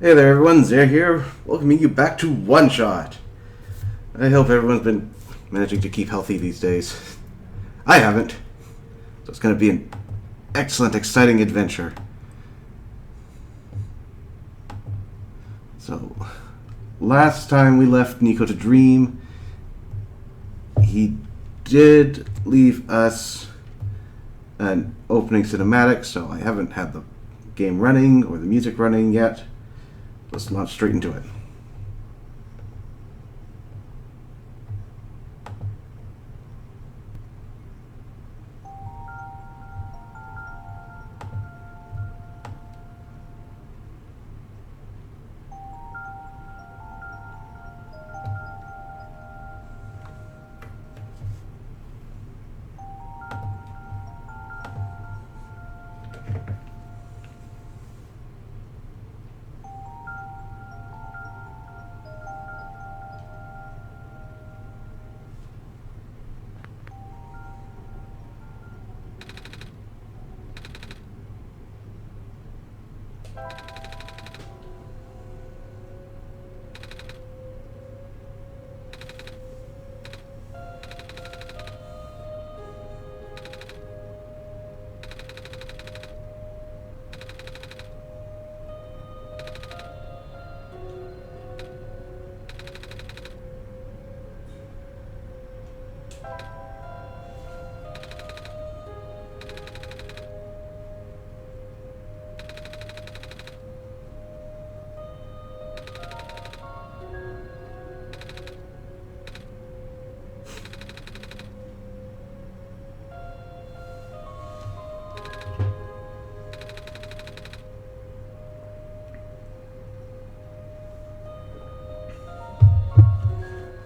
Hey there everyone, Zare here, welcoming you back to OneShot. I hope everyone's been managing to keep healthy these days. I haven't, so it's going to be an excellent, exciting adventure. So, last time we left Nico to dream, he did leave us an opening cinematic, so I haven't had the game running or the music running yet. Let's launch straight into it.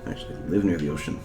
Actually, I live near the ocean.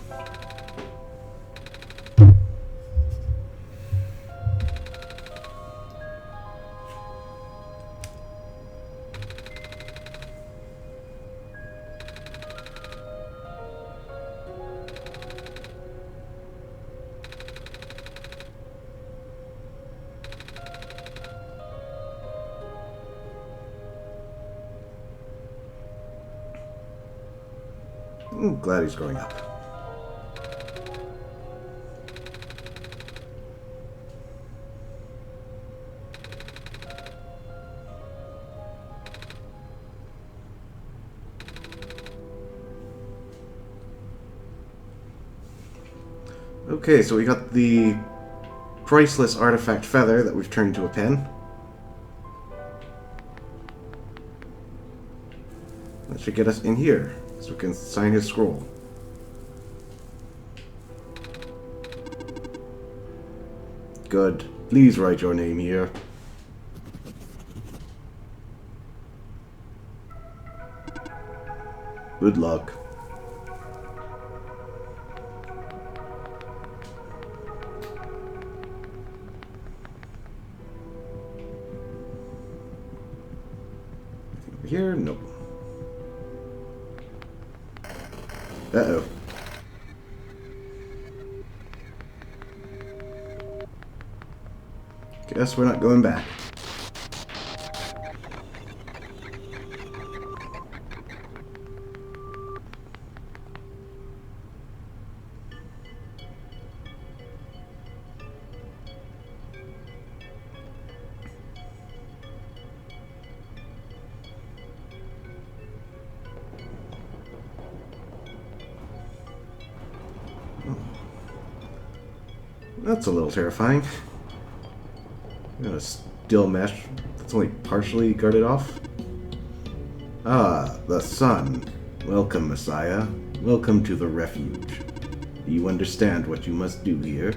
I'm glad he's growing up. Okay, so we got the priceless artifact feather that we've turned into a pen. That should get us in here, so we can sign his scroll. Good. Please write your name here. Good luck. Over here? Nope. Uh-oh. Guess we're not going back. That's a little terrifying. A steel mesh that's only partially guarded off. Ah, the sun. Welcome, Messiah. Welcome to the refuge. Do you understand what you must do here?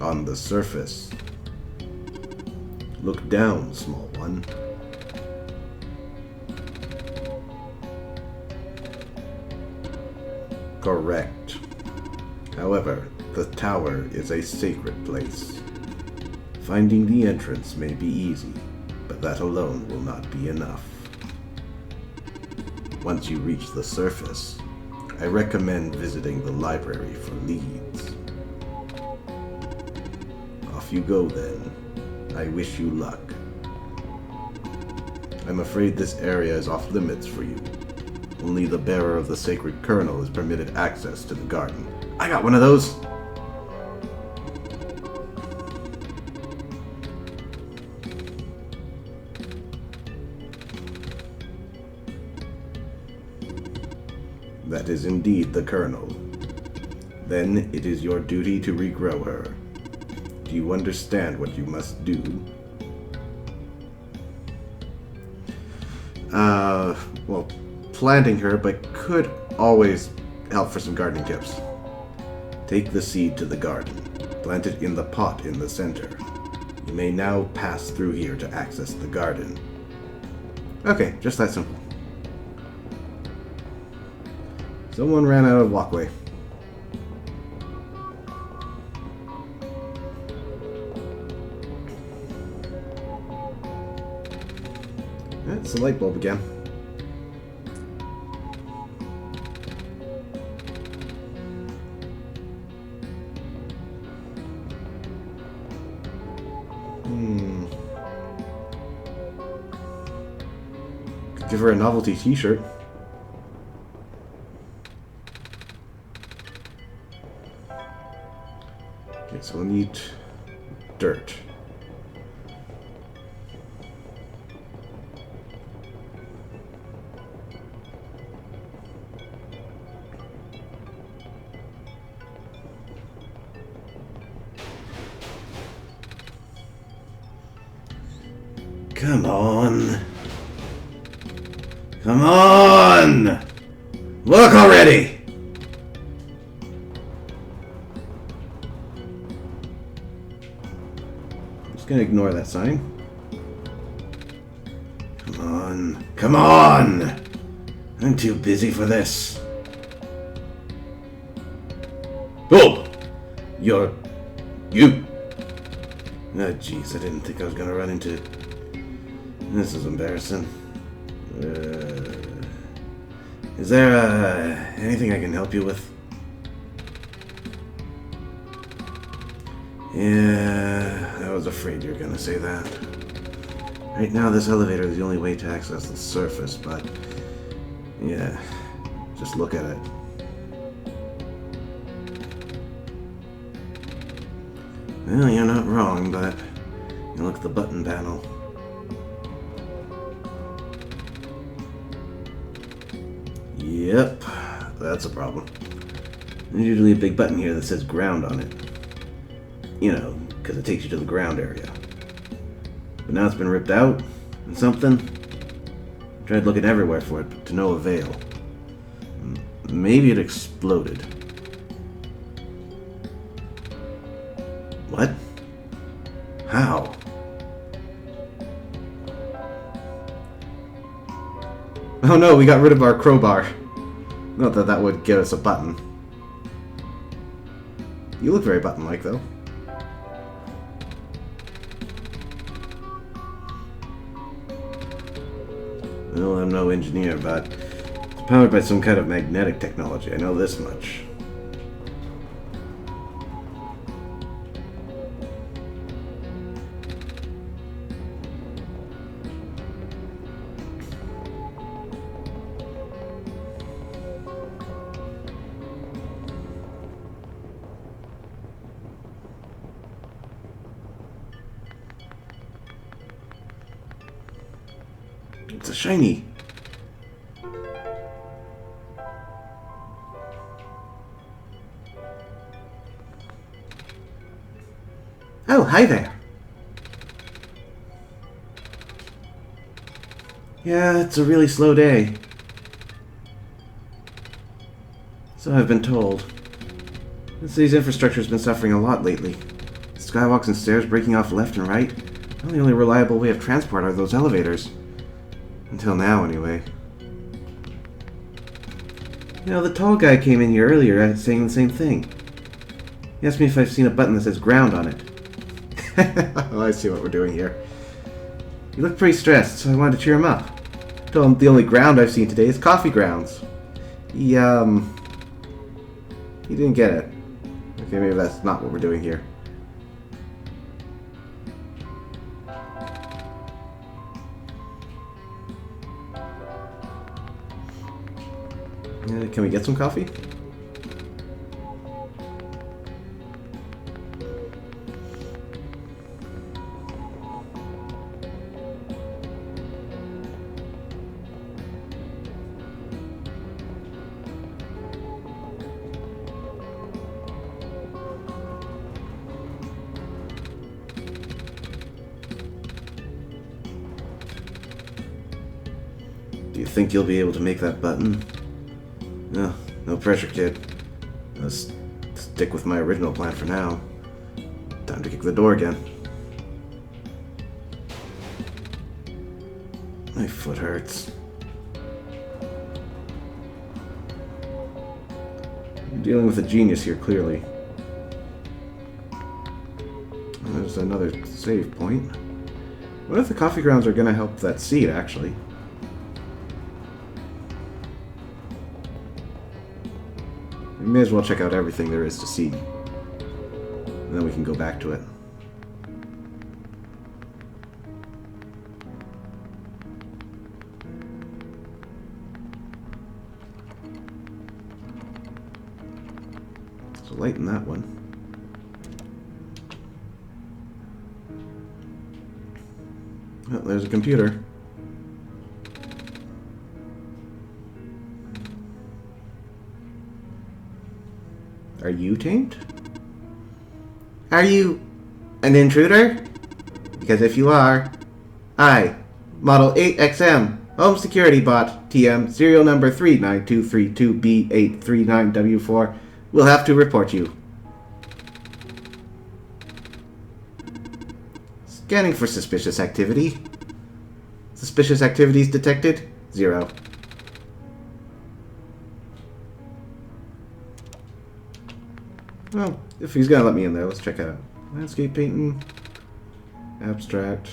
On the surface. Look down, small one. Correct. However, the tower is a sacred place. Finding the entrance may be easy, but that alone will not be enough. Once you reach the surface, I recommend visiting the library for leads. Off you go then. I wish you luck. I'm afraid this area is off limits for you. Only the bearer of the sacred kernel is permitted access to the garden. I got one of those! That is indeed the kernel. Then it is your duty to regrow her. Do you understand what you must do? Well, planting her, but could always help for some gardening tips. Take the seed to the garden. Plant it in the pot in the center. You may now pass through here to access the garden. Okay, just that simple. Someone ran out of walkway. That's the light bulb again. Could give her a novelty t-shirt. Okay, so we'll need dirt. Come on. Come on! Look already! I'm just gonna ignore that sign. Come on. Come on! I'm too busy for this. Oh! You. Oh, jeez, I didn't think I was gonna run into... This is embarrassing. Is there anything I can help you with? Yeah, I was afraid you were gonna say that. Right now, this elevator is the only way to access the surface, but yeah, just look at it. Well, you're not wrong, but you look at the button panel. Yep, that's a problem. There's usually a big button here that says ground on it. You know, because it takes you to the ground area. But now it's been ripped out and something. Tried looking everywhere for it, but to no avail. Maybe it exploded. What? How? Oh no, we got rid of our crowbar. Not that that would get us a button. You look very button-like, though. Well, I'm no engineer, but it's powered by some kind of magnetic technology. I know this much. It's a shiny. Oh, hi there. Yeah, it's a really slow day. So I've been told. The city's infrastructure has been suffering a lot lately. Skywalks and stairs breaking off left and right. Well, the only reliable way of transport are those elevators. Until now, anyway. You know, the tall guy came in here earlier saying the same thing. He asked me if I've seen a button that says ground on it. Well, I see what we're doing here. He looked pretty stressed, so I wanted to cheer him up. I told him the only ground I've seen today is coffee grounds. He didn't get it. Okay, maybe that's not what we're doing here. Can we get some coffee? Do you think you'll be able to make that button? No, no pressure, kid. I'll stick with my original plan for now. Time to kick the door again. My foot hurts. You're dealing with a genius here, clearly. There's another save point. What if the coffee grounds are going to help that seed, actually? We may as well check out everything there is to see. And then we can go back to it. There's a light in that one. Oh, there's a computer. Are you tamed? Are you an intruder? Because if you are, I, Model 8XM, Home Security Bot, TM, serial number 39232B839W4, will have to report you. Scanning for suspicious activity. Suspicious activities detected? 0. Well, if he's gonna let me in there, let's check it out. Landscape painting. Abstract.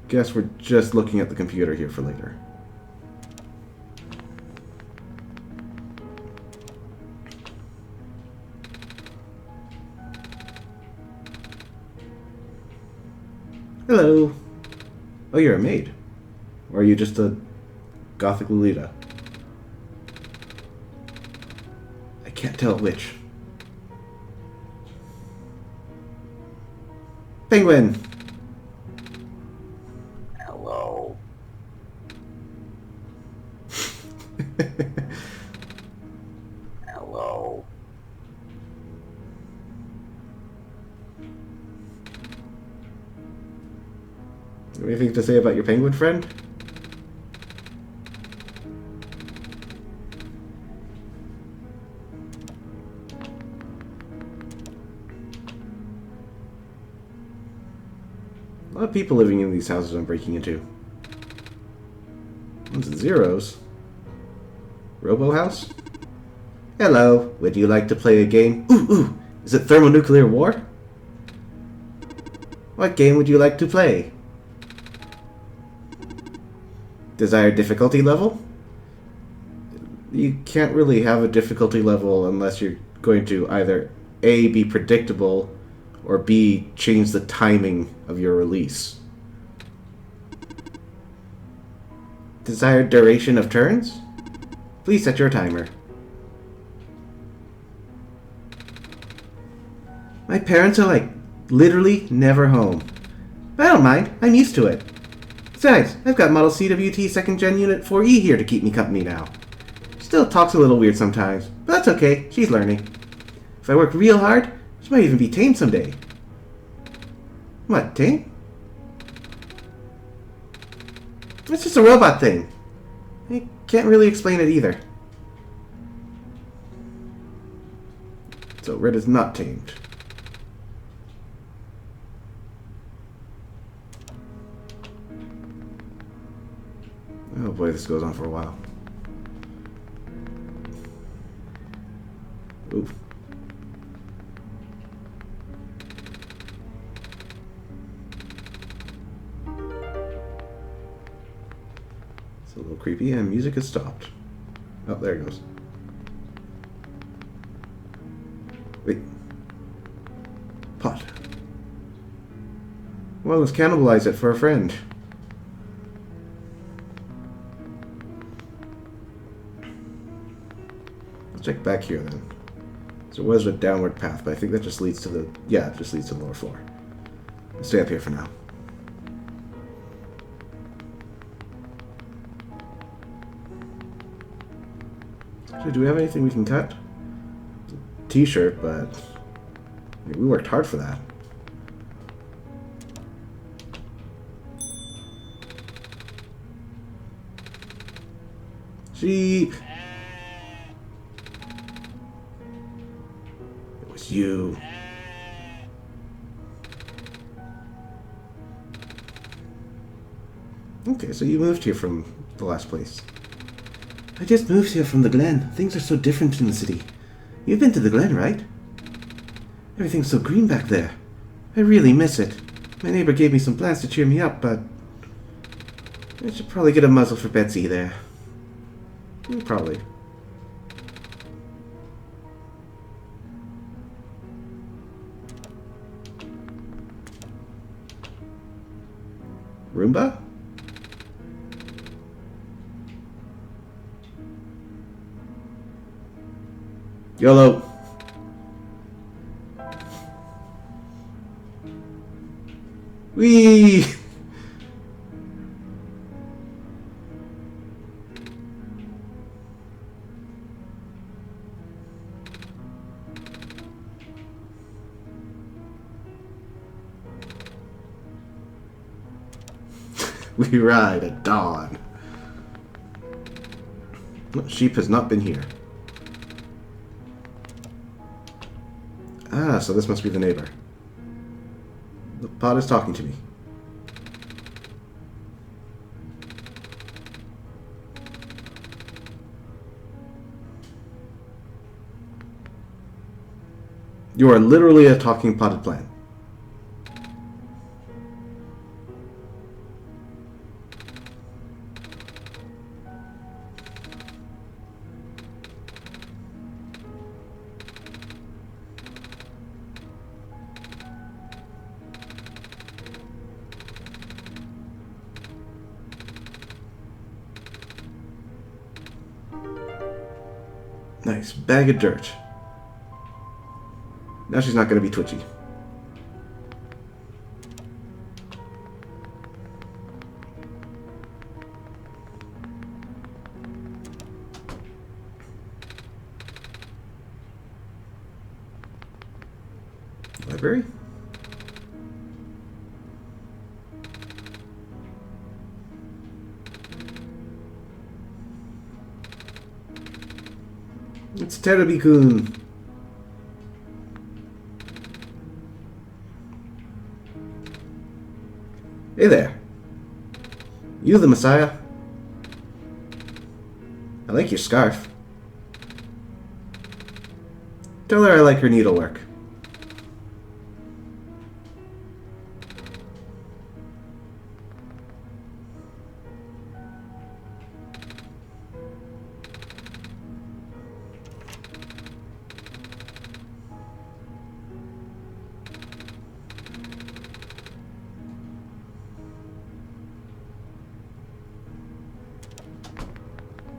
Guess we're just looking at the computer here for later. Hello. Oh, you're a maid. Or are you just a gothic Lolita? I can't tell which. Penguin! Hello. Hello. Anything to say about your penguin friend? A lot of people living in these houses I'm breaking into. Ones and zeros. Robo house? Hello, would you like to play a game? Ooh, is it thermonuclear war? What game would you like to play? Desired difficulty level? You can't really have a difficulty level unless you're going to either A, be predictable, or B, change the timing of your release. Desired duration of turns? Please set your timer. My parents are like literally never home. But I don't mind, I'm used to it. Besides, I've got Model CWT 2nd Gen Unit 4E here to keep me company now. She still talks a little weird sometimes, but that's okay, she's learning. If I work real hard, she might even be tamed someday. What, tame? It's just a robot thing. I can't really explain it either. So Red is not tamed. Oh boy, this goes on for a while. Oof. It's a little creepy, and music has stopped. Oh, there it goes. Wait. Pot. Well, let's cannibalize it for a friend. check back here then. So it was a downward path, but I think that just leads to the... Yeah, it just leads to the lower floor. Let's stay up here for now. Actually, do we have anything we can cut? T-shirt, but... I mean, we worked hard for that. Sheep! It was you. Okay, so you moved here from the last place. I just moved here from the Glen. Things are so different in the city. You've been to the Glen, right? Everything's so green back there. I really miss it. My neighbor gave me some plants to cheer me up, but... I should probably get a muzzle for Betsy there. Probably. Roomba? YOLO. Whee! We ride at dawn. No, sheep has not been here. Ah, so this must be the neighbor. The pot is talking to me. You are literally a talking potted plant. Nice. Bag of dirt. Now she's not going to be twitchy. Library? It's Terabikun. Hey there. You the Messiah? I like your scarf. Tell her I like her needlework.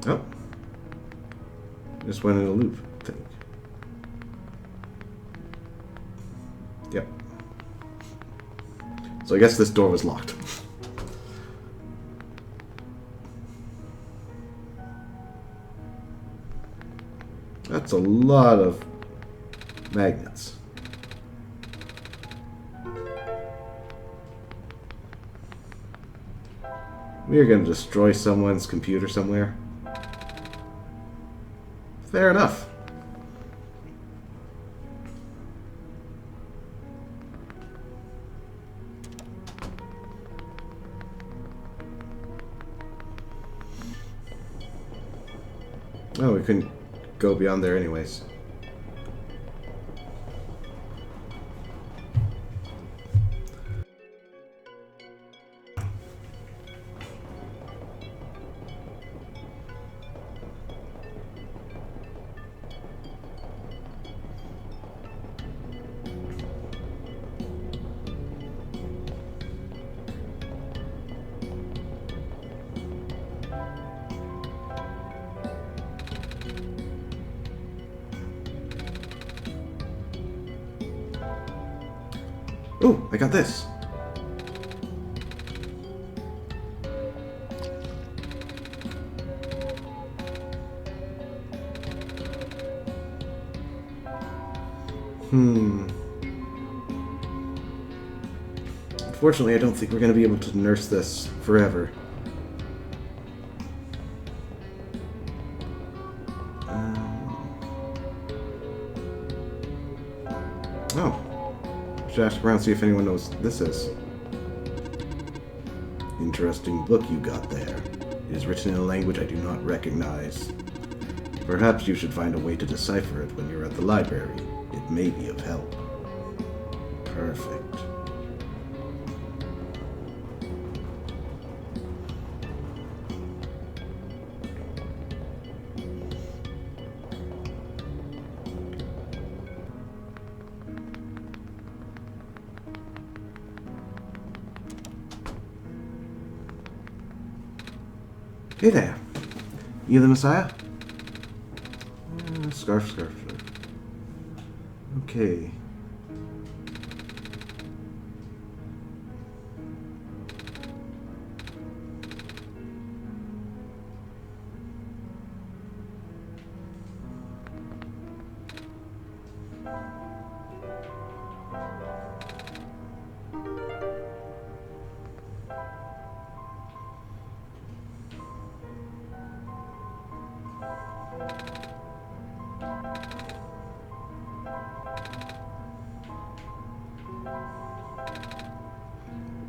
Oh. Just went in a loop thing. Yep. So I guess this door was locked. That's a lot of magnets. We are going to destroy someone's computer somewhere. Fair enough. Oh, we couldn't go beyond there anyways. Oh, I got this. Unfortunately, I don't think we're going to be able to nurse this forever. Oh. Should ask around, see if anyone knows what this is. Interesting book you got there. It is written in a language I do not recognize. Perhaps you should find a way to decipher it when you're at the library. It may be of help. Perfect. Hey there. You the Messiah? Scarf. Okay.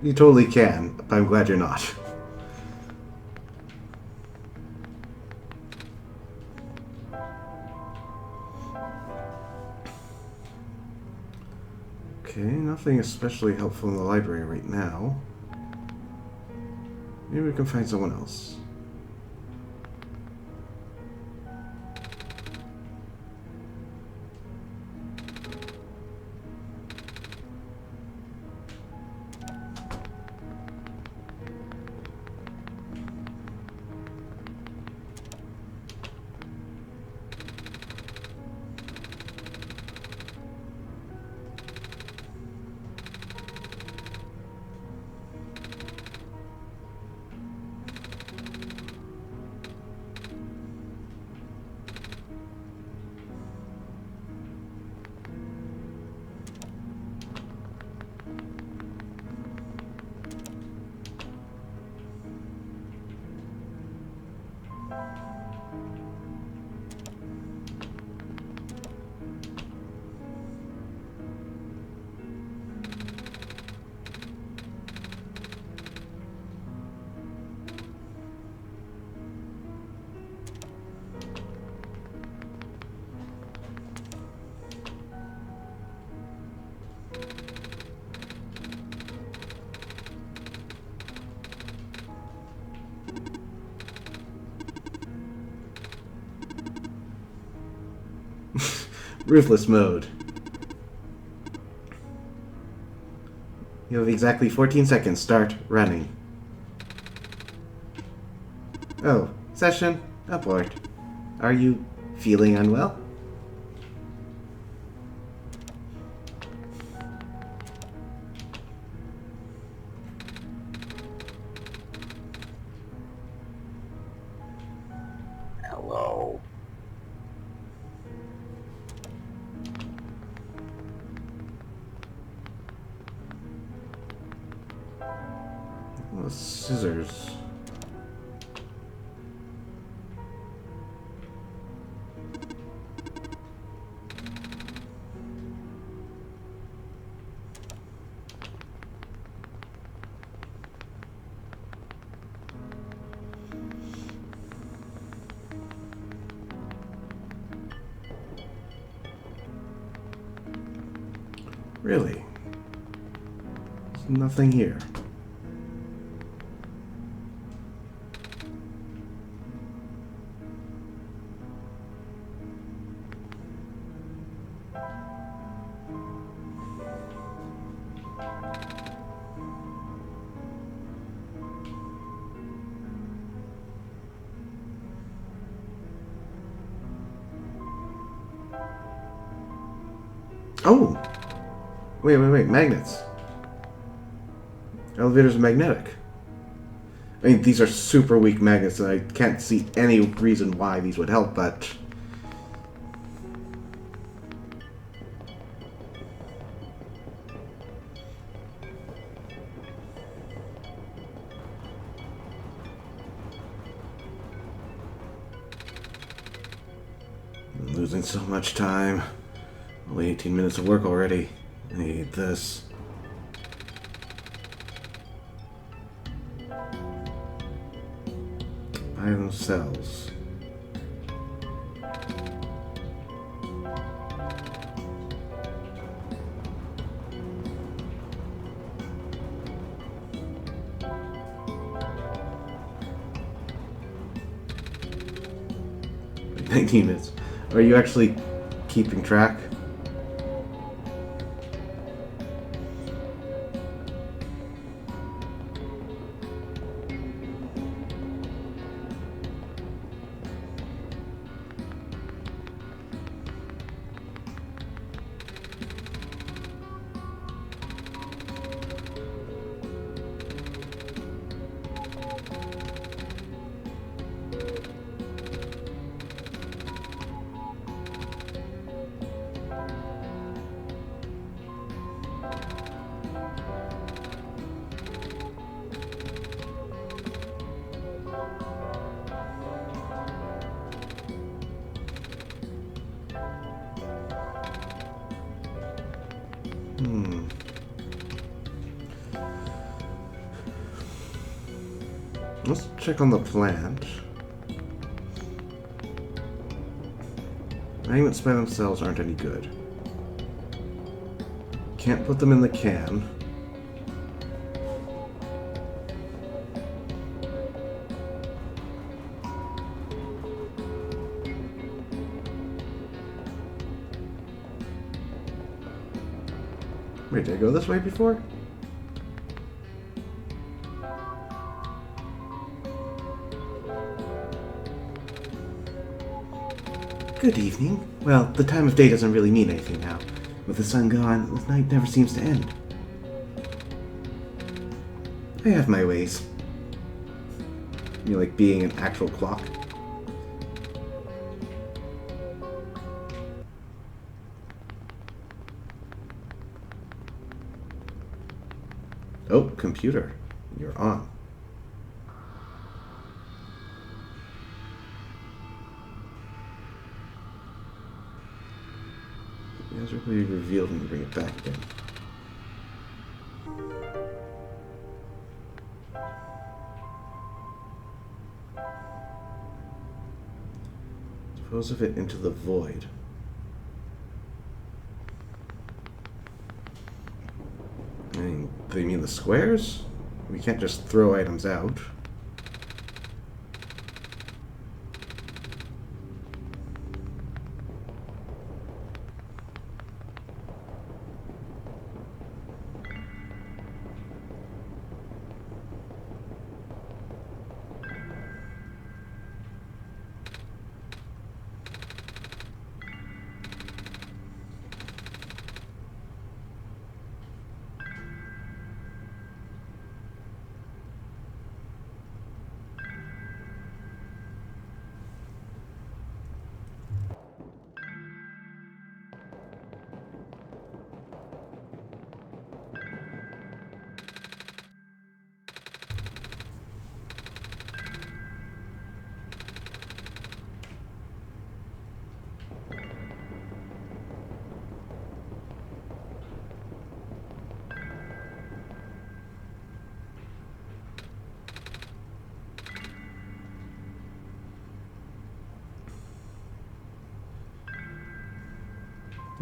You totally can, but I'm glad you're not. Okay, nothing especially helpful in the library right now. Maybe we can find someone else. Ruthless mode. You have exactly 14 seconds. Start running. Oh, session abort. Are you feeling unwell? Hello. Oh, scissors. Really? There's nothing here. Oh! Wait, magnets. Elevators are magnetic. I mean, these are super weak magnets, and I can't see any reason why these would help, but... I'm losing so much time. Only 18 minutes of work already. I need this. Item cells. Like 19 minutes. Are you actually keeping track? Let's check on the plant. Magnets by themselves aren't any good. Can't put them in the can. Wait, did I go this way before? Good evening. Well, the time of day doesn't really mean anything now. With the sun gone, the night never seems to end. I have my ways. You like being an actual clock? Oh, computer. You're on. The answer will be revealed when you bring it back again. Dispose of it into the void. I mean, they mean the squares? We can't just throw items out.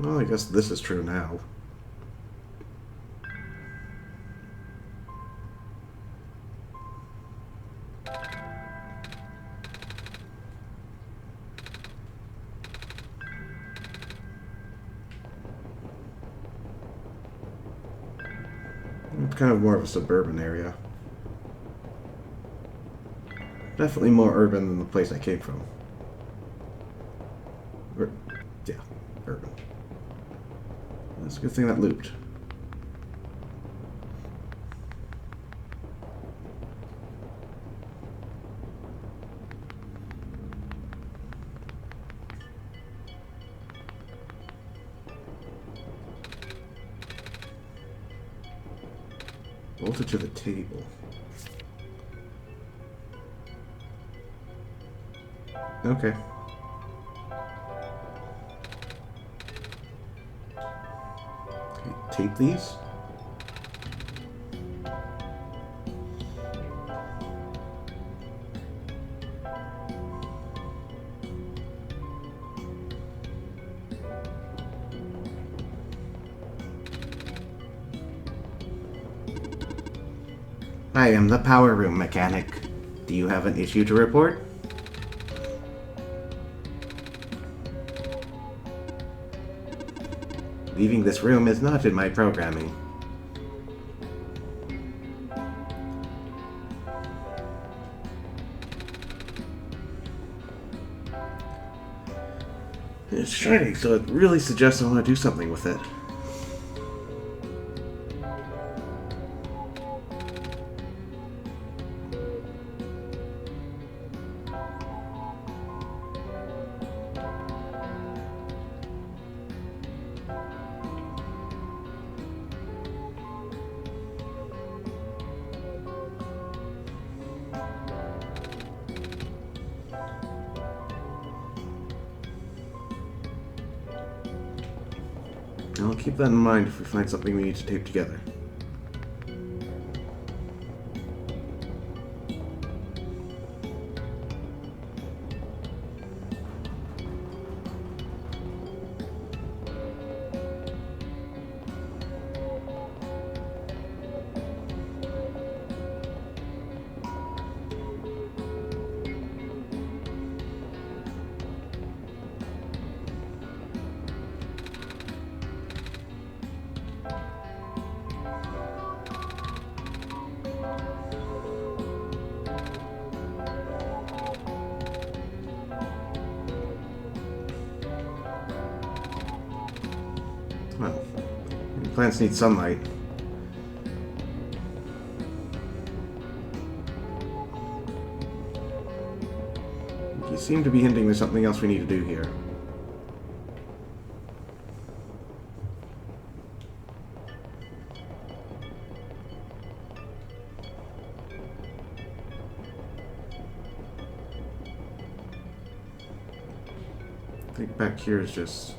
Well, I guess this is true now. It's kind of more of a suburban area. Definitely more urban than the place I came from. Yeah, urban. That's a good thing that looped. Bolted to the table. Okay. Okay, tape these. I am the power room mechanic. Do you have an issue to report? Leaving this room is not in my programming. It's shining, so it really suggests I want to do something with it. I'll keep that in mind if we find something we need to tape together. Well, plants need sunlight. You seem to be hinting there's something else we need to do here. I think back here is just...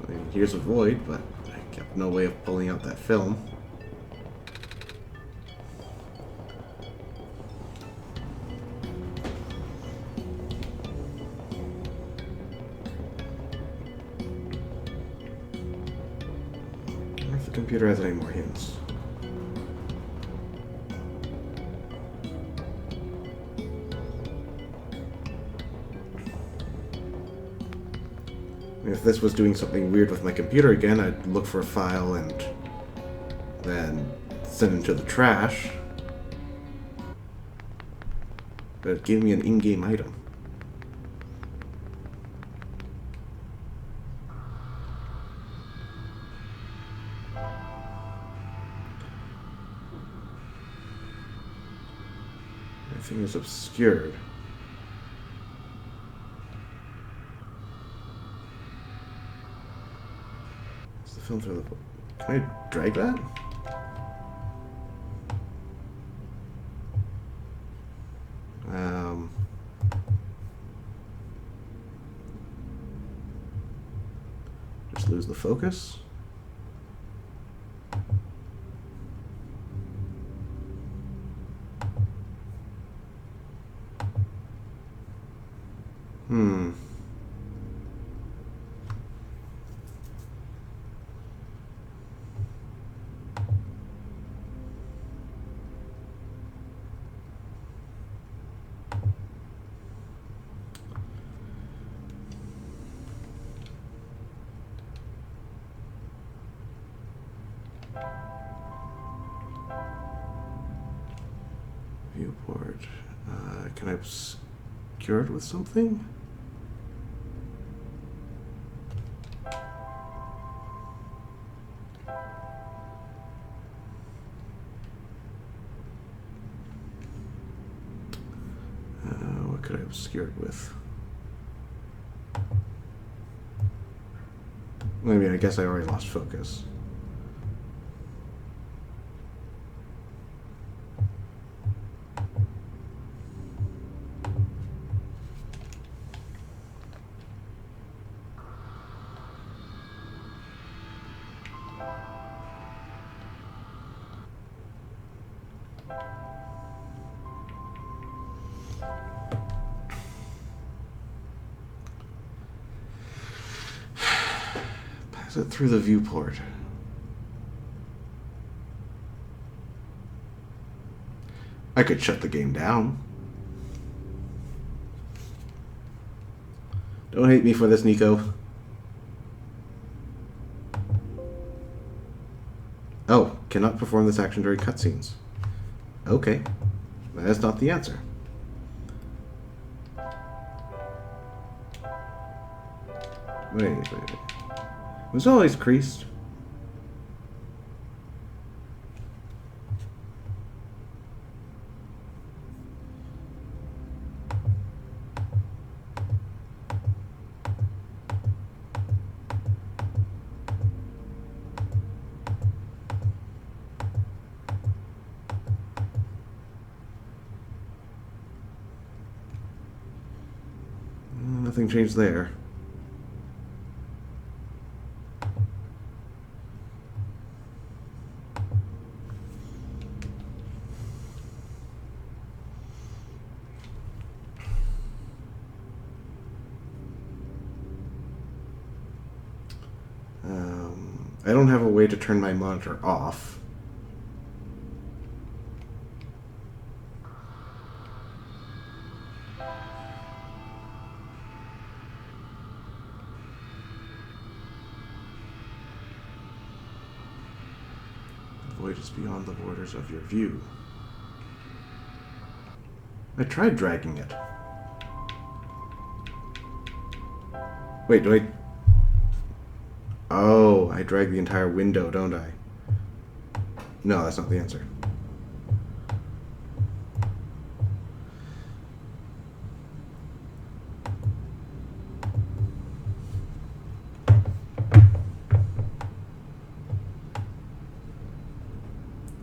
I mean, here's a void, but I have no way of pulling out that film. I wonder if the computer has any more hints. If this was doing something weird with my computer again, I'd look for a file and then send it to the trash. But it gave me an in-game item. Everything is obscured. Film through the... Can I drag that? Just lose the focus. Viewport. Can I obscure it with something? What could I obscure it with? I mean, I guess I already lost focus. Pass it through the viewport. I could shut the game down. Don't hate me for this, Nico. Oh, cannot perform this action during cutscenes. Okay, that is not the answer. Wait. It was always creased. Nothing changed there. I don't have a way to turn my monitor off. The void is beyond the borders of your view. I tried dragging it. Wait, do I... Oh, I drag the entire window, don't I? No, that's not the answer.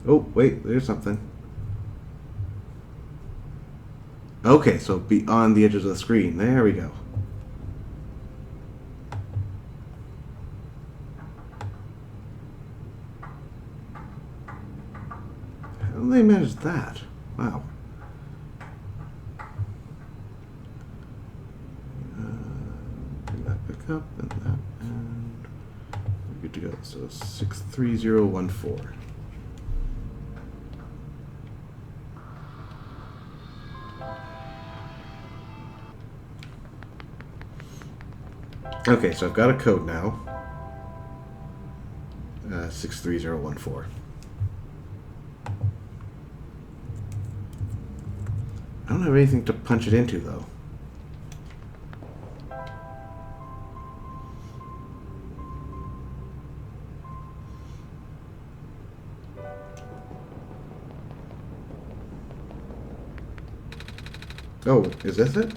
Oh, wait, there's something. Okay, so beyond the edges of the screen. There we go. How did they manage that? Wow. Bring that back up and that, and we're good to go. So 63014. Okay, so I've got a code now. 63014. I don't have anything to punch it into, though. Oh, is this it?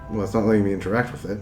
Well, it's not letting me interact with it.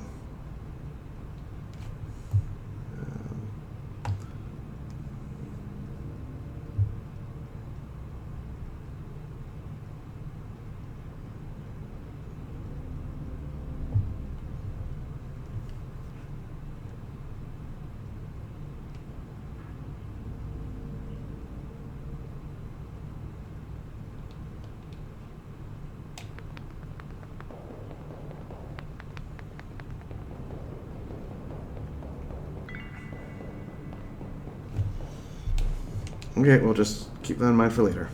Okay, we'll just keep that in mind for later.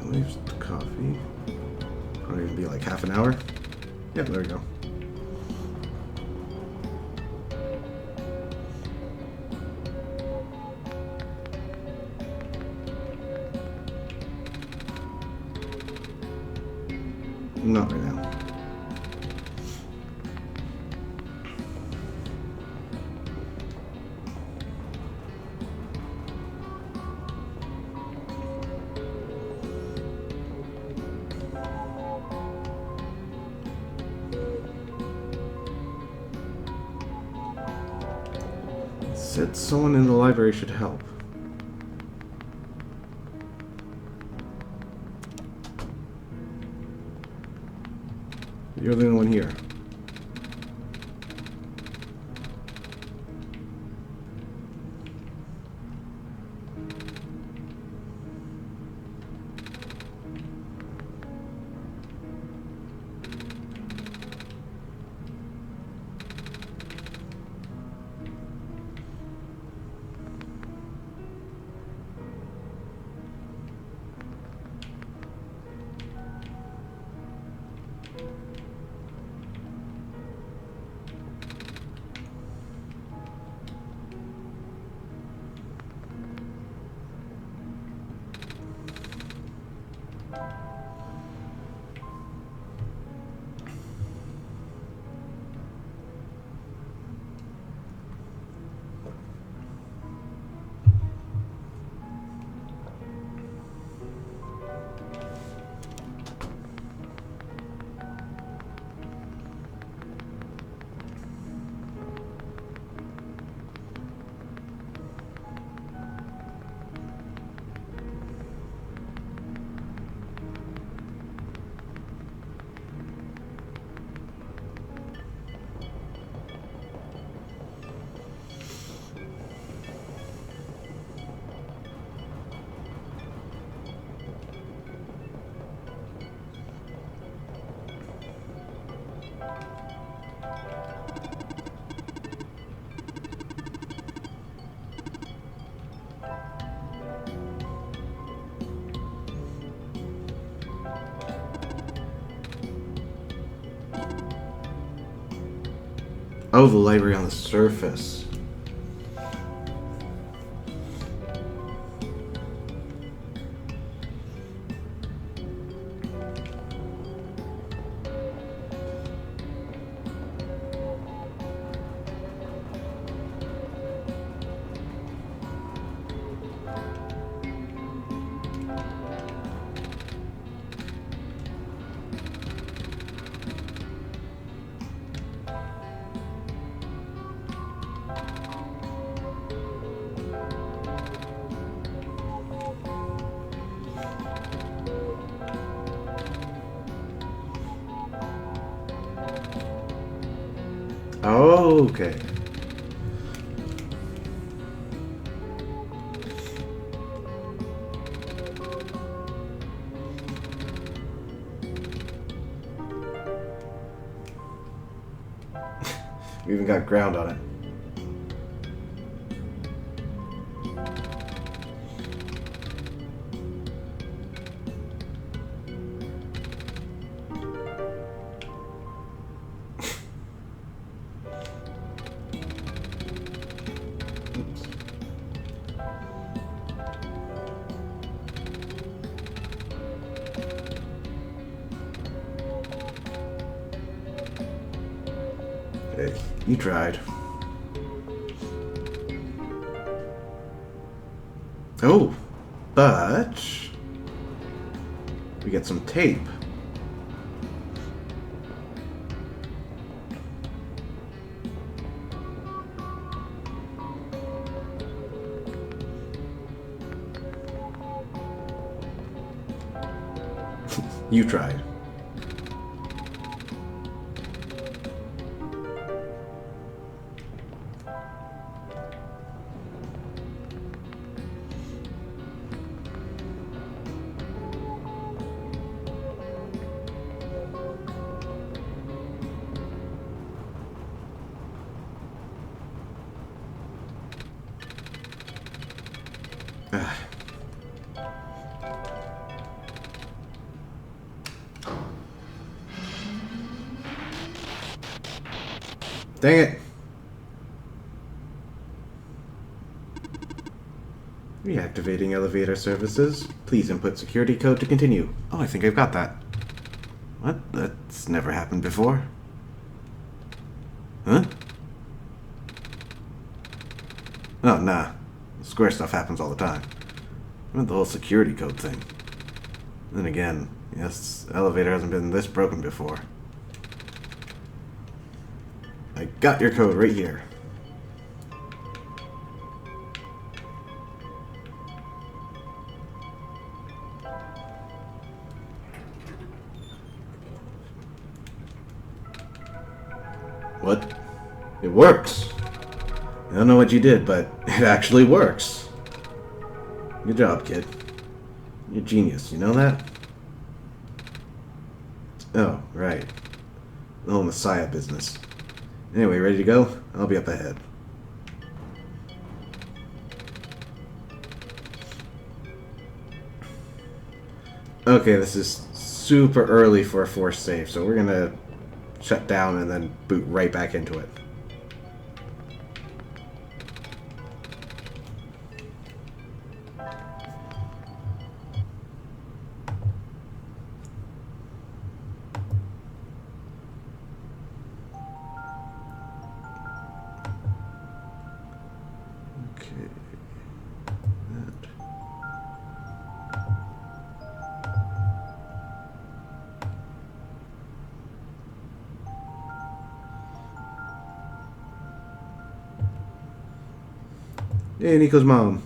Leaves the coffee. Probably gonna be like half an hour. Yep, there we go. Not right now. Said someone in the library should help. You're the only one here. Oh, the library on the surface. Okay. We even got ground on it. Hey, you tried. Oh, but we get some tape. You tried. Dang it. Reactivating elevator services. Please input security code to continue. Oh, I think I've got that. What? That's never happened before. Huh? Oh, nah. Square stuff happens all the time. I meant the whole security code thing. Then again, yes, the elevator hasn't been this broken before. I got your code right here. What? It works. I don't know what you did, but it actually works. Good job, kid. You're a genius, you know that? Oh, right. The whole Messiah business. Anyway, ready to go? I'll be up ahead. Okay, this is super early for a force save, so we're gonna shut down and then boot right back into it. Okay. That. Hey, Nico's mom.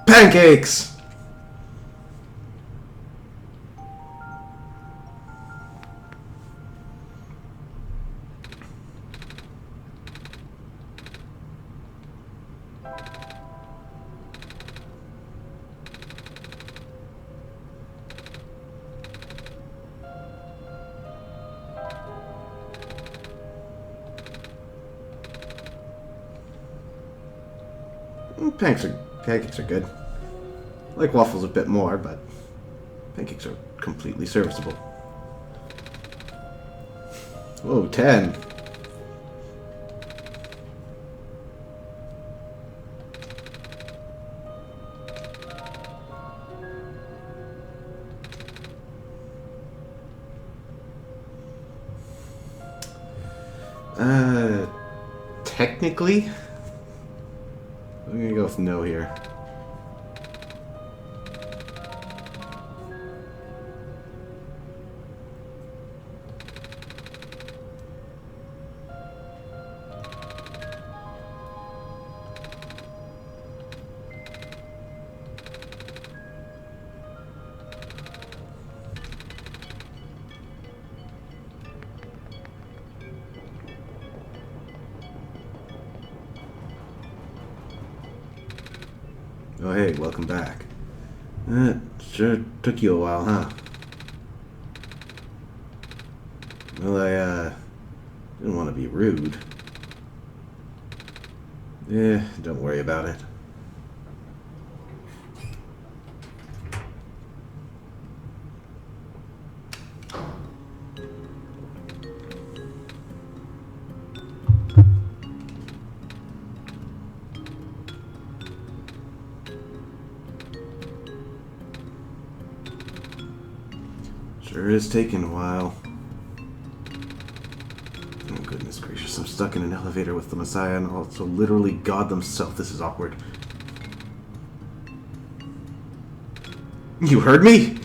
Pancakes! Pancakes are good. I like waffles a bit more, but pancakes are completely serviceable. Whoa, 10. Technically, I'm gonna go with no here. Oh, hey, welcome back. Sure took you a while, huh? Well, I didn't want to be rude. Yeah, don't worry about it. Sure is taking a while. Oh, goodness gracious. I'm stuck in an elevator with the Messiah and also literally God themselves. This is awkward. You heard me?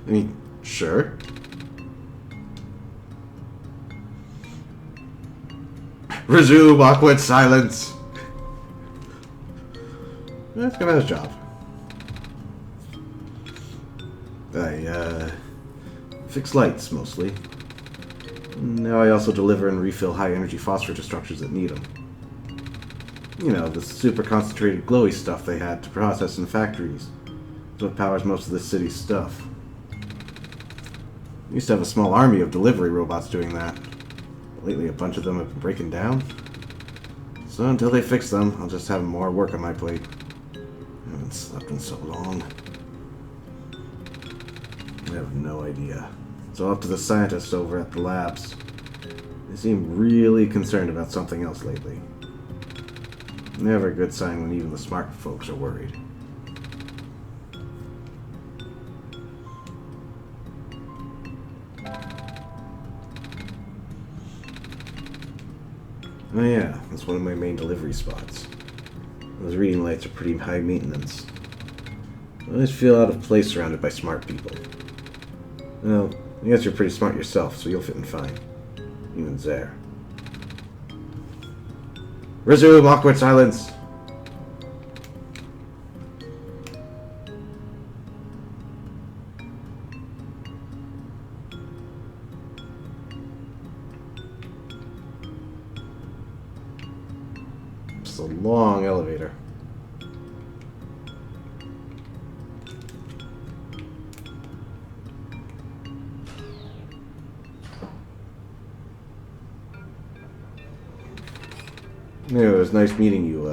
I mean, sure. Resume awkward silence. That's kind of his job. I, fix lights, mostly. Now I also deliver and refill high-energy phosphor to structures that need them. You know, the super concentrated glowy stuff they had to process in factories. It's what powers most of the city's stuff. We used to have a small army of delivery robots doing that. Lately, a bunch of them have been breaking down. So until they fix them, I'll just have more work on my plate. I haven't slept in so long. I have no idea. So up to the scientists over at the labs. They seem really concerned about something else lately. Never a good sign when even the smart folks are worried. Oh yeah, that's one of my main delivery spots. Those reading lights are pretty high maintenance. I always feel out of place surrounded by smart people. Well, I guess you're pretty smart yourself, so you'll fit in fine. Even there. Resume awkward silence! It's a long elevator. Yeah, it was nice meeting you,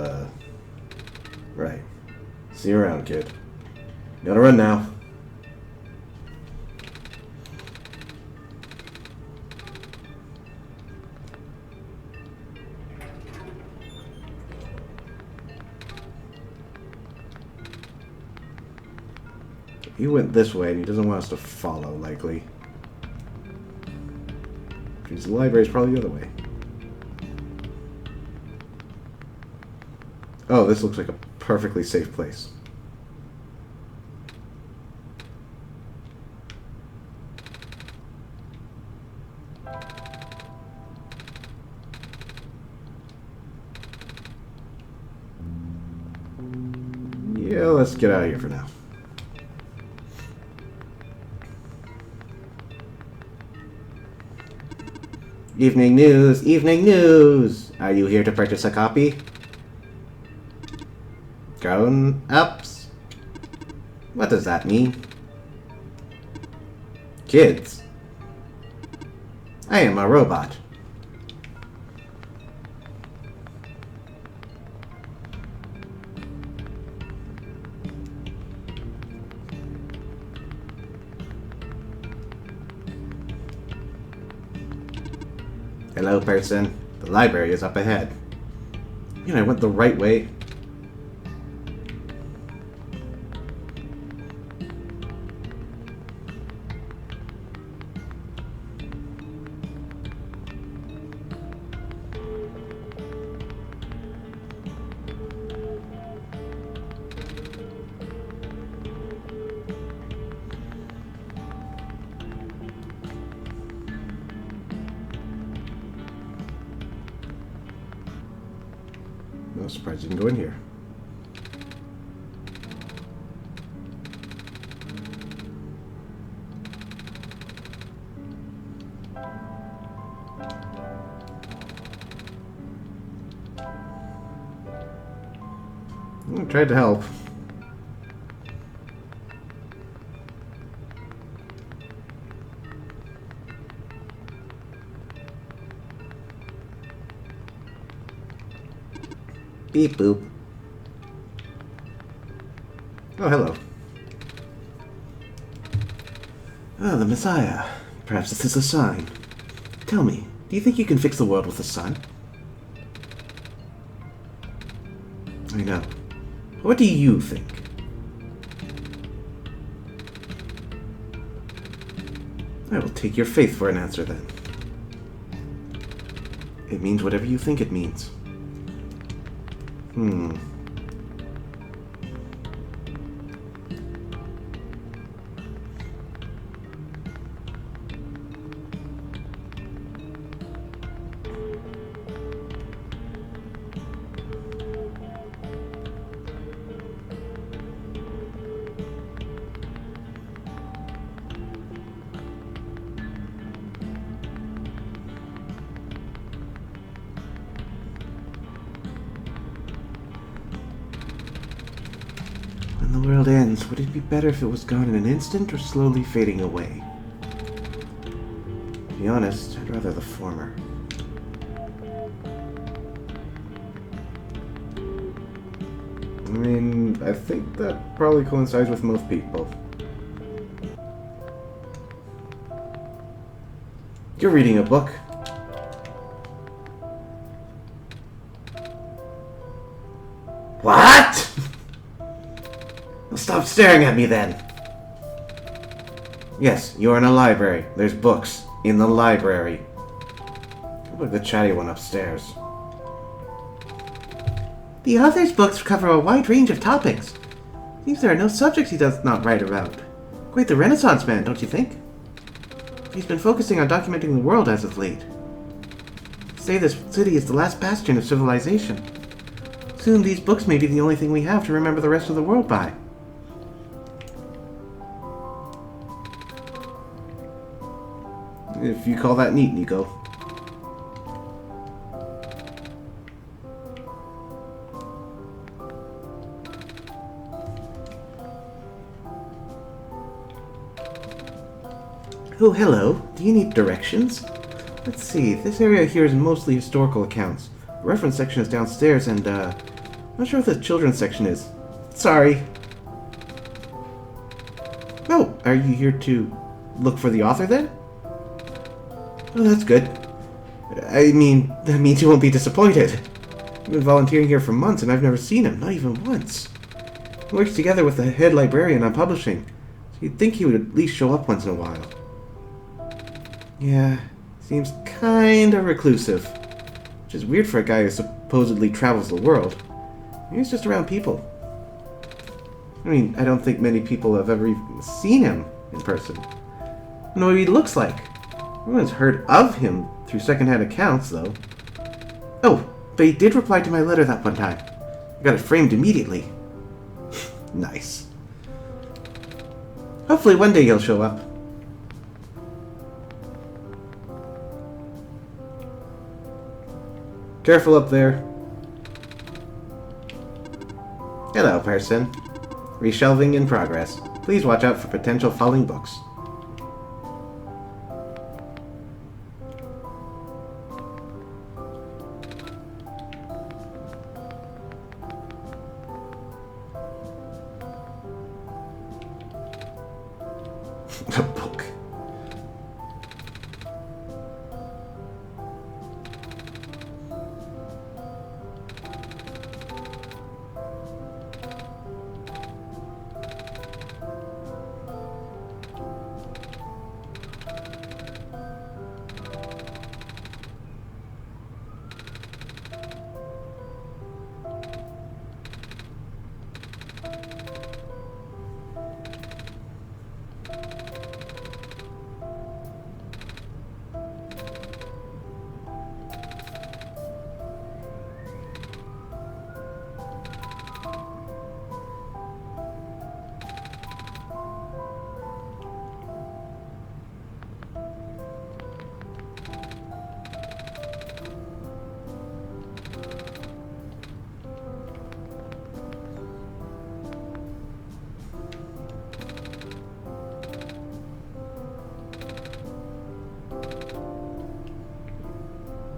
Right. See you around, kid. Gotta run now. He went this way, and he doesn't want us to follow, likely. Because the library's probably the other way. Oh, this looks like a perfectly safe place. Yeah, let's get out of here for now. Evening news! Evening news! Are you here to purchase a copy? Grown-ups? What does that mean? Kids? I am a robot. Hello, person. The library is up ahead. I went the right way. No surprise you can go in here. I tried to help. Beep boop. Oh, hello. Ah, the Messiah. Perhaps this is a sign. Tell me, do you think you can fix the world with the sun? I know. What do you think? I will take your faith for an answer then. It means whatever you think it means. When the world ends, would it be better if it was gone in an instant or slowly fading away? To be honest, I'd rather the former. I mean, I think that probably coincides with most people. You're reading a book. What? Well, stop staring at me then. Yes, you're in a library. There's books in the library. Look, the chatty one upstairs. The author's books cover a wide range of topics. Seems there are no subjects he does not write about. Quite the Renaissance man, don't you think? He's been focusing on documenting the world as of late. Say this city is the last bastion of civilization. Soon these books may be the only thing we have to remember the rest of the world by. If you call that neat, Nico. Oh, hello. Do you need directions? Let's see. This area here is mostly historical accounts. The reference section is downstairs, and, I'm not sure what the children's section is. Sorry. Oh, are you here to look for the author, then? Oh, that's good. I mean, that means you won't be disappointed. I've been volunteering here for months, and I've never seen him, not even once. He works together with the head librarian on publishing, so you'd think he would at least show up once in a while. Yeah, seems kinda reclusive. Which is weird for a guy who supposedly travels the world. He's just around people. I mean, I don't think many people have ever even seen him in person. I don't know what he looks like. Everyone's heard of him through secondhand accounts, though. Oh, but he did reply to my letter that one time. I got it framed immediately. Nice. Hopefully one day he'll show up. Careful up there. Hello, person. Reshelving in progress. Please watch out for potential falling books. A book.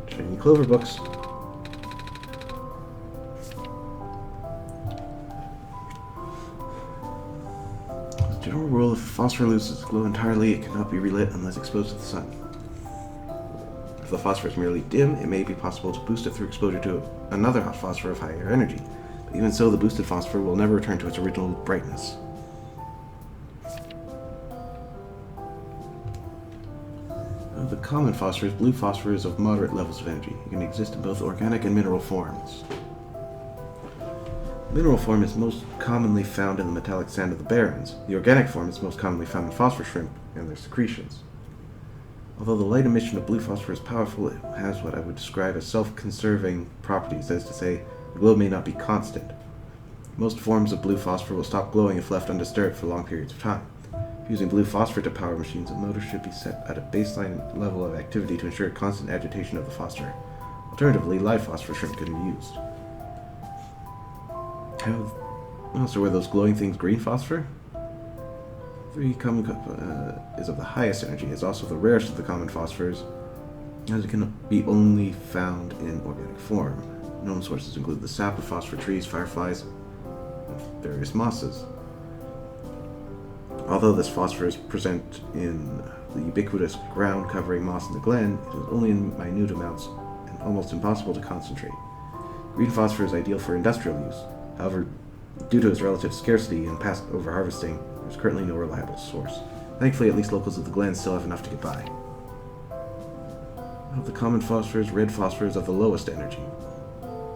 Shiny clover books. The general rule: if phosphor loses its glow entirely, it cannot be relit unless exposed to the sun. If the phosphor is merely dim, it may be possible to boost it through exposure to another hot phosphor of higher energy. But even so, the boosted phosphor will never return to its original brightness. The common phosphorus, blue phosphor, is of moderate levels of energy. It can exist in both organic and mineral forms. Mineral form is most commonly found in the metallic sand of the barrens. The organic form is most commonly found in phosphor shrimp and their secretions. Although the light emission of blue phosphor is powerful, it has what I would describe as self-conserving properties, that is to say, the glow may not be constant. Most forms of blue phosphor will stop glowing if left undisturbed for long periods of time. Using blue phosphor to power machines, a motor should be set at a baseline level of activity to ensure constant agitation of the phosphor. Alternatively, live phosphor shrimp can be used. So were those glowing things green phosphor? 3 common is of the highest energy. It's also the rarest of the common phosphors, as it can be only found in organic form. Known sources include the sap of phosphor trees, fireflies, and various mosses. Although this phosphor is present in the ubiquitous ground-covering moss in the glen, it is only in minute amounts and almost impossible to concentrate. Green phosphor is ideal for industrial use. However, due to its relative scarcity and past over-harvesting, there is currently no reliable source. Thankfully, at least locals of the glen still have enough to get by. Of the common phosphors, red phosphor is of the lowest energy.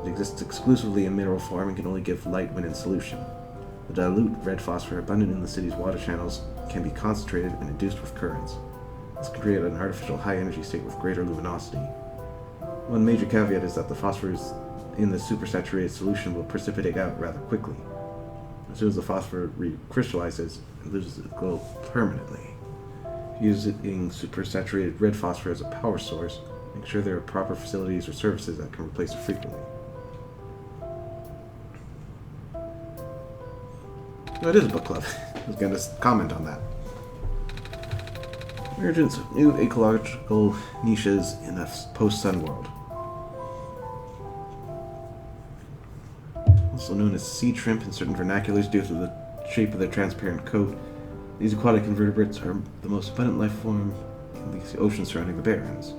It exists exclusively in mineral form and can only give light when in solution. The dilute red phosphor abundant in the city's water channels can be concentrated and induced with currents. This can create an artificial high-energy state with greater luminosity. One major caveat is that the phosphorus in the supersaturated solution will precipitate out rather quickly. As soon as the phosphor recrystallizes, it loses its glow permanently. Using supersaturated red phosphor as a power source, make sure there are proper facilities or services that can replace it frequently. Oh, it is a book club. I was going to comment on that. Emergence of new ecological niches in a post-sun world. Also known as sea shrimp in certain vernaculars due to the shape of their transparent coat, these aquatic invertebrates are the most abundant life form in the ocean surrounding the Barrens.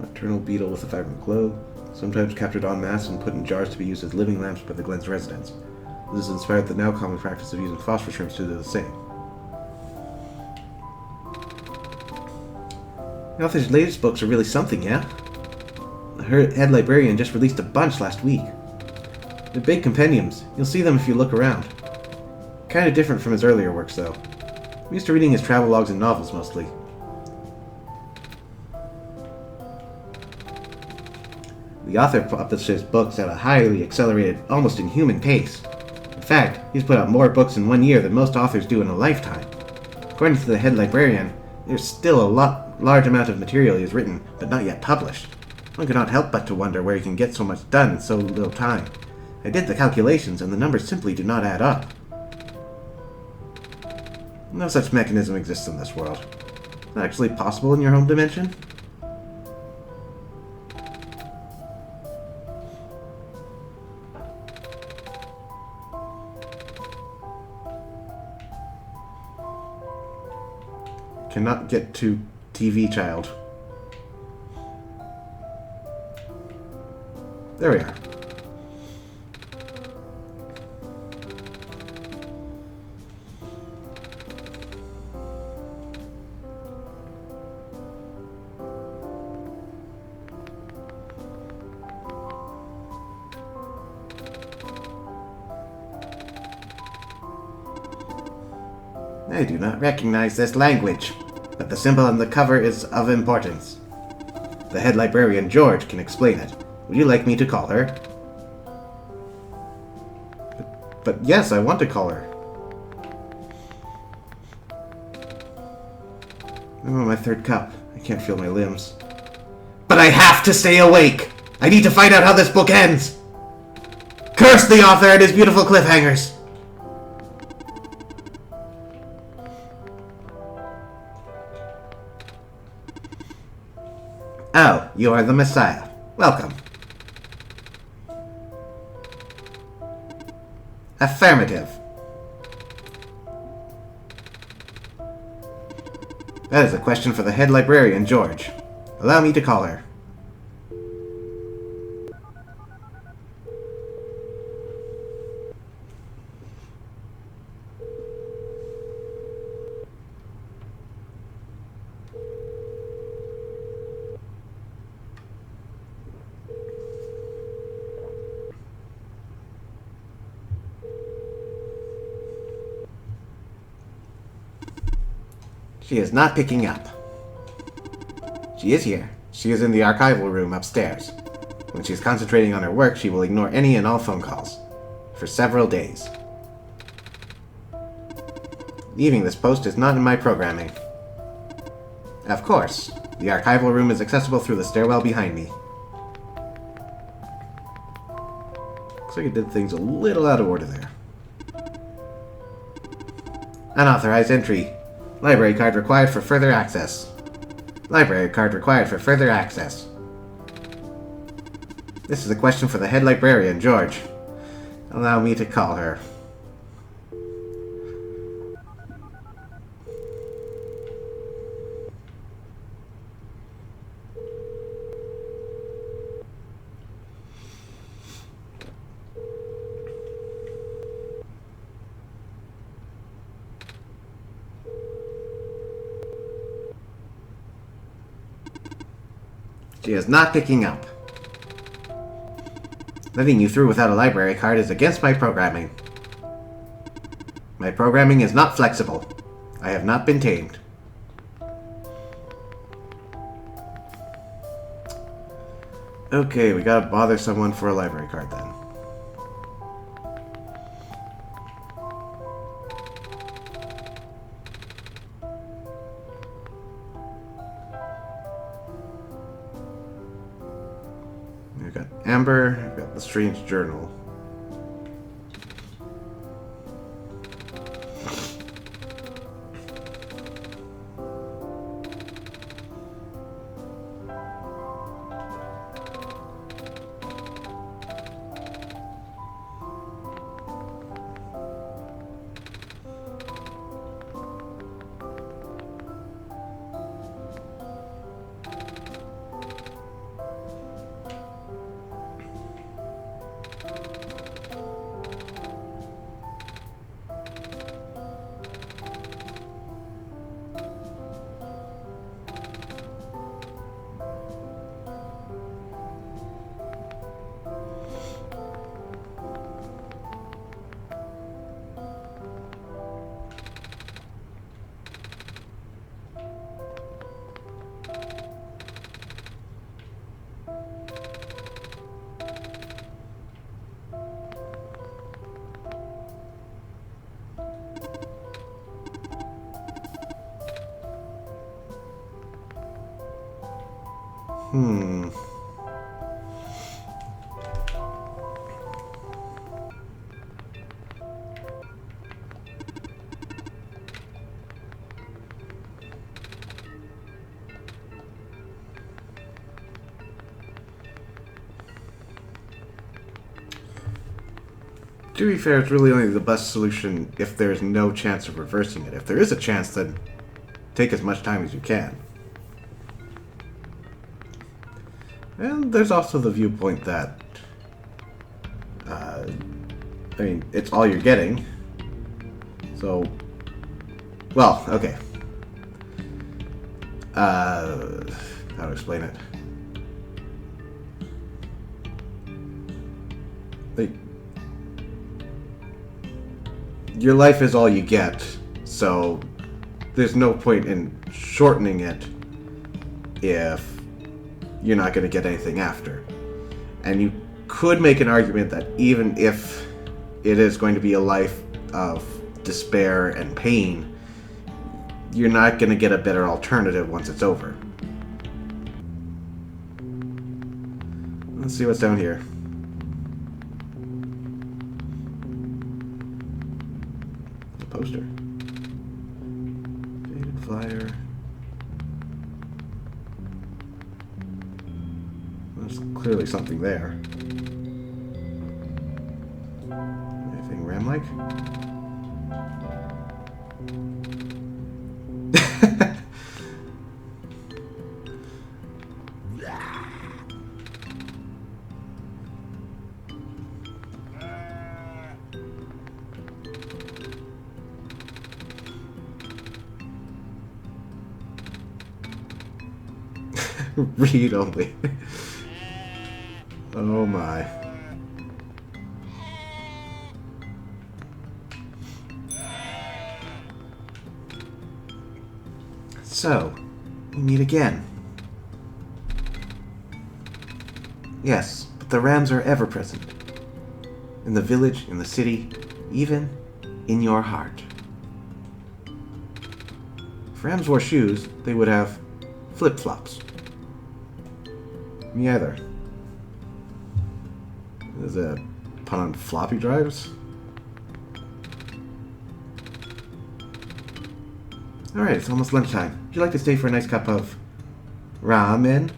Nocturnal beetle with a vibrant glow, sometimes captured en masse and put in jars to be used as living lamps by the Glen's residents. This has inspired the now common practice of using phosphor shrimps to do the same. The author's latest books are really something, yeah? The head librarian just released a bunch last week. They're big compendiums. You'll see them if you look around. Kind of different from his earlier works, though. I'm used to reading his travelogues and novels, mostly. The author publishes books at a highly accelerated, almost inhuman pace. In fact, he's put out more books in 1 year than most authors do in a lifetime. According to the head librarian, there's still a large amount of material he has written, but not yet published. One cannot help but to wonder where he can get so much done in so little time. I did the calculations, and the numbers simply do not add up. No such mechanism exists in this world. Is that actually possible in your home dimension? Cannot get to TV, child. There we are. I do not recognize this language, but the symbol on the cover is of importance. The head librarian, George, can explain it. Would you like me to call her? But yes, I want to call her. I'm on my third cup. I can't feel my limbs. But I have to stay awake! I need to find out how this book ends! Curse the author and his beautiful cliffhangers! Oh, you are the Messiah. Welcome. Affirmative. That is a question for the head librarian, George. Allow me to call her. She is not picking up. She is here. She is in the archival room upstairs. When she is concentrating on her work, she will ignore any and all phone calls. For several days. Leaving this post is not in my programming. Of course. The archival room is accessible through the stairwell behind me. Looks like I did things a little out of order there. Unauthorized entry. Library card required for further access. Library card required for further access. This is a question for the head librarian, George. Allow me to call her. She is not picking up. Letting you through without a library card is against my programming. My programming is not flexible. I have not been tamed. Okay, we gotta bother someone for a library card then. We've got Amber, we've got the Strange Journal. To be fair, it's really only the best solution if there's no chance of reversing it. If there is a chance, then take as much time as you can. And there's also the viewpoint that, I mean, it's all you're getting. So, well, okay. How to explain it? Like, your life is all you get, so there's no point in shortening it if you're not going to get anything after. And you could make an argument that even if it is going to be a life of despair and pain, you're not going to get a better alternative once it's over. Let's see what's down here. A poster. Faded flyer. There's clearly something there. Anything Ram-like? Read only. Oh my. So, we meet again. Yes, but the Rams are ever present. In the village, in the city, even in your heart. If Rams wore shoes, they would have flip-flops. Me either. Is a pun on floppy drives? Alright, it's almost lunchtime. Would you like to stay for a nice cup of ramen?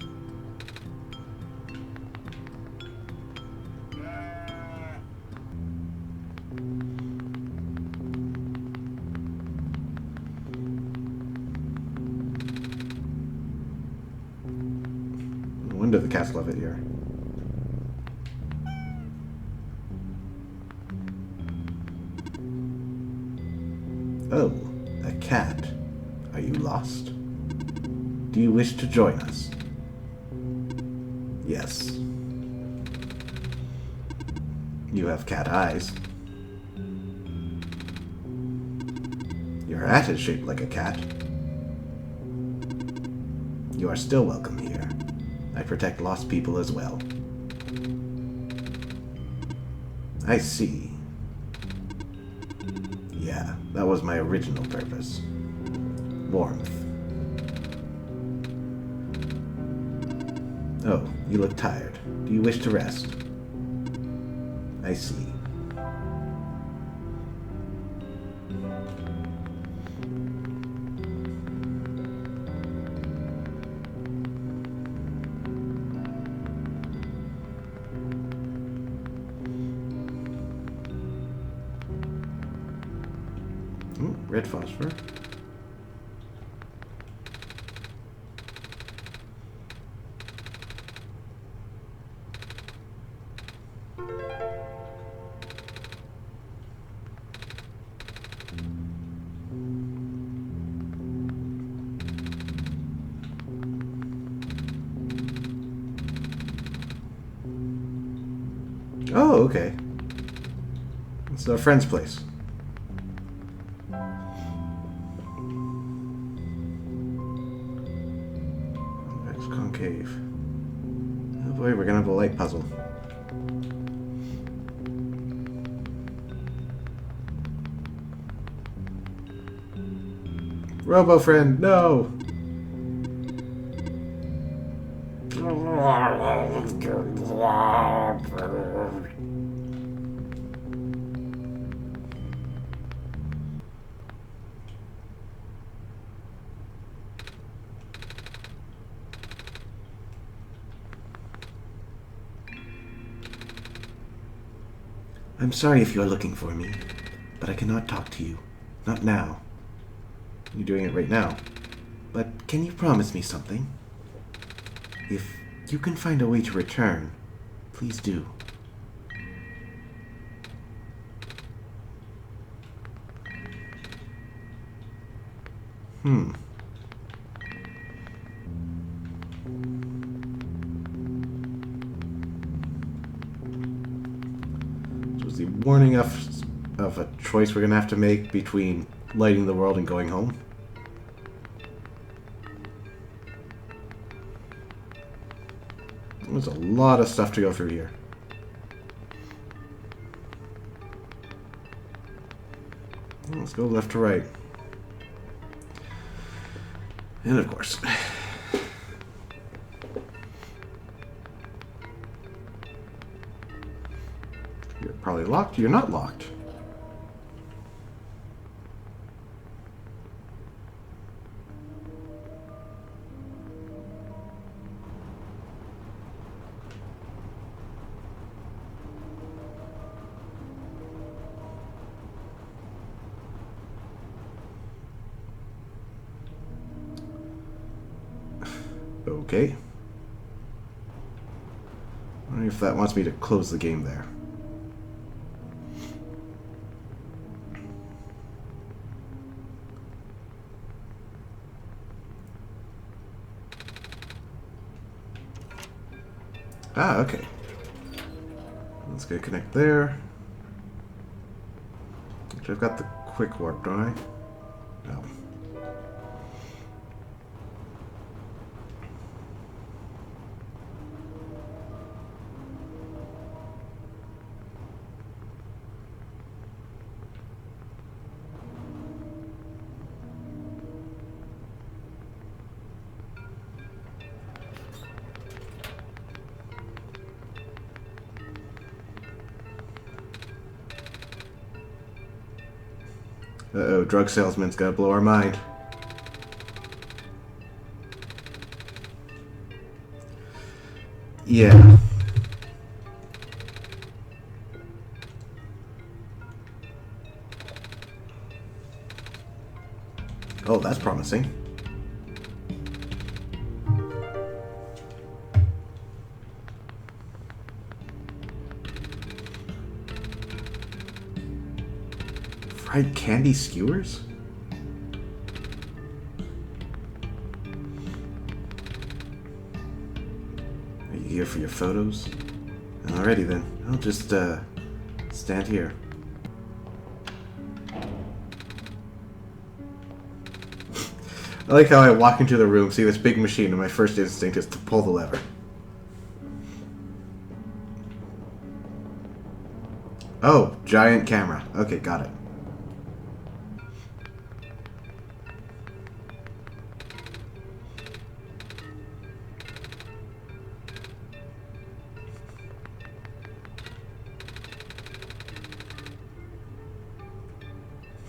No wonder the cats love it here. Oh, a cat. Are you lost? Do you wish to join us? Yes. You have cat eyes. Your hat is shaped like a cat. You are still welcome here. I protect lost people as well. I see. Yeah, that was my original purpose. Warmth. Oh, you look tired. Do you wish to rest? I see. Ooh, red phosphor. Oh, okay. It's our friend's place. Convex concave. Oh boy, we're gonna have a light puzzle. Robo friend, no! I'm sorry if you're looking for me, but I cannot talk to you. Not now. You're doing it right now. But can you promise me something? If you can find a way to return, please do. So is the warning of a choice we're gonna have to make between lighting the world and going home? There's a lot of stuff to go through here. Let's go left to right. And of course. You're probably locked. You're not locked. Okay. I wonder if that wants me to close the game there. Ah, okay. Let's go connect there. Actually, I've got the quick warp, don't I? No. Uh-oh, drug salesman's gonna blow our mind. Yeah. Oh, that's promising. Fried candy skewers? Are you here for your photos? Alrighty then. I'll just, stand here. I like how I walk into the room, see this big machine, and my first instinct is to pull the lever. Oh, giant camera. Okay, got it.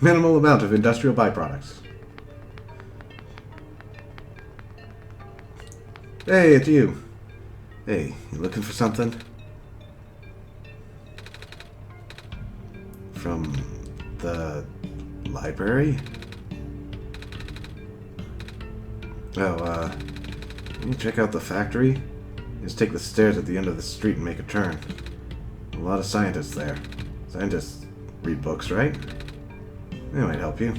Minimal amount of industrial byproducts. Hey, it's you. Hey, you looking for something? From the library? Oh, can you check out the factory? Just take the stairs at the end of the street and make a turn. A lot of scientists there. Scientists read books, right? They might help you.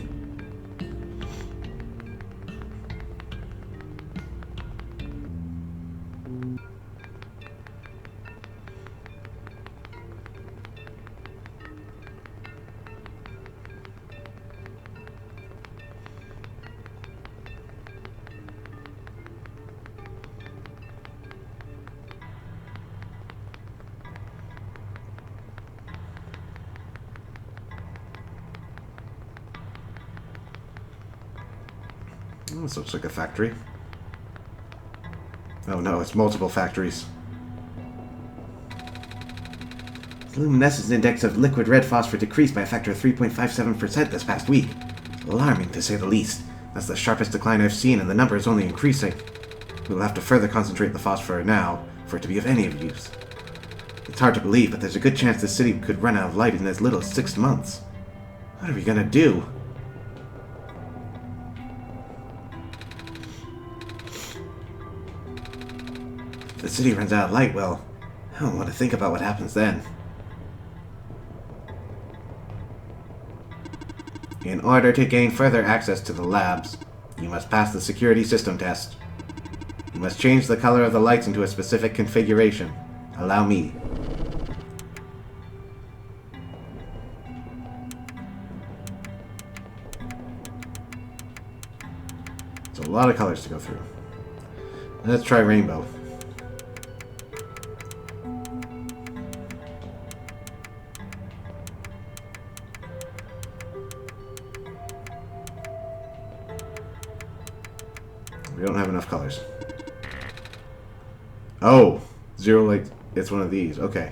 Oh, this looks like a factory. Oh no, it's multiple factories. The luminescence index of liquid red phosphor decreased by a factor of 3.57% this past week. Alarming, to say the least. That's the sharpest decline I've seen, and the number is only increasing. We'll have to further concentrate the phosphor now for it to be of any use. It's hard to believe, but there's a good chance the city could run out of light in as little as 6 months. What are we gonna do? If the city runs out of light, well, I don't want to think about what happens then. In order to gain further access to the labs, you must pass the security system test. You must change the color of the lights into a specific configuration. Allow me. It's a lot of colors to go through. Let's try rainbow. We don't have enough colors. Oh! Zero light. It's one of these. Okay.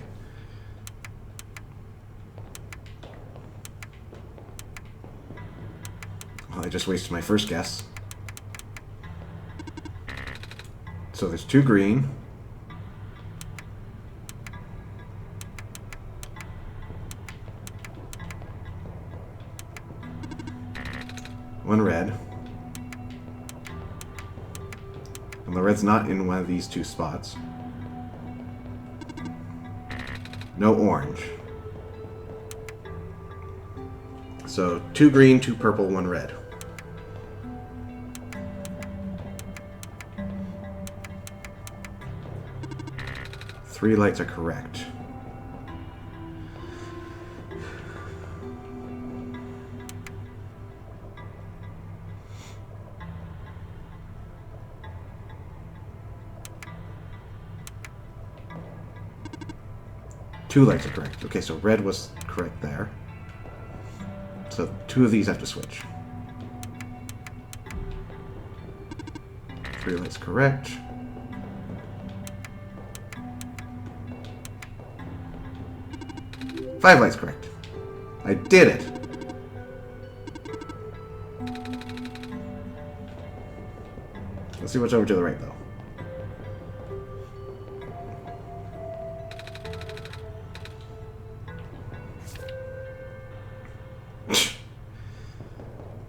Well, I just wasted my first guess. So there's 2 green. One red. And the red's not in one of these 2 spots. No orange. So 2 green, 2 purple, 1 red. Three lights are correct. Two lights are correct. Okay, so red was correct there. So 2 of these have to switch. 3 lights correct. Five lights correct. I did it! Let's see what's over to the right, though.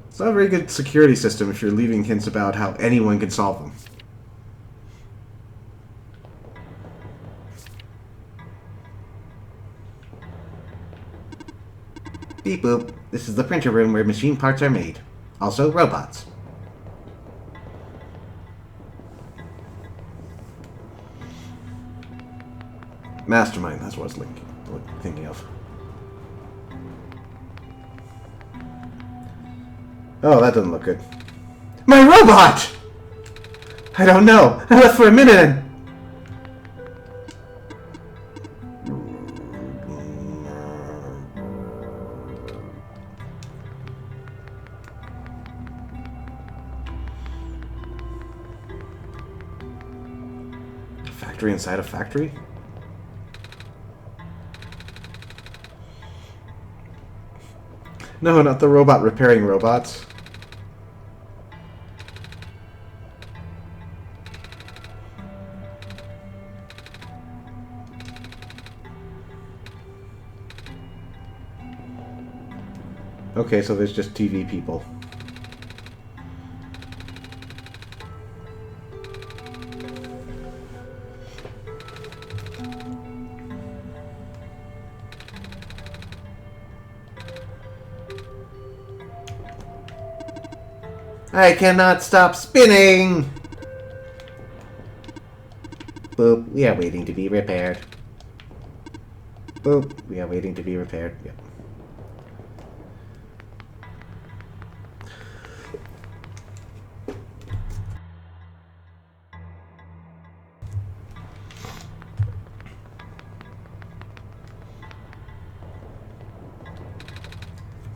It's not a very good security system if you're leaving hints about how anyone can solve them. Beep boop. This is the printer room where machine parts are made. Also, robots. Mastermind, that's what I was thinking of. Oh, that doesn't look good. My robot! I don't know. I left for a minute and... A factory inside a factory? No, not the robot repairing robots. Okay, so there's just TV people. I cannot stop spinning! Boop, we are waiting to be repaired. Boop, we are waiting to be repaired. Yep.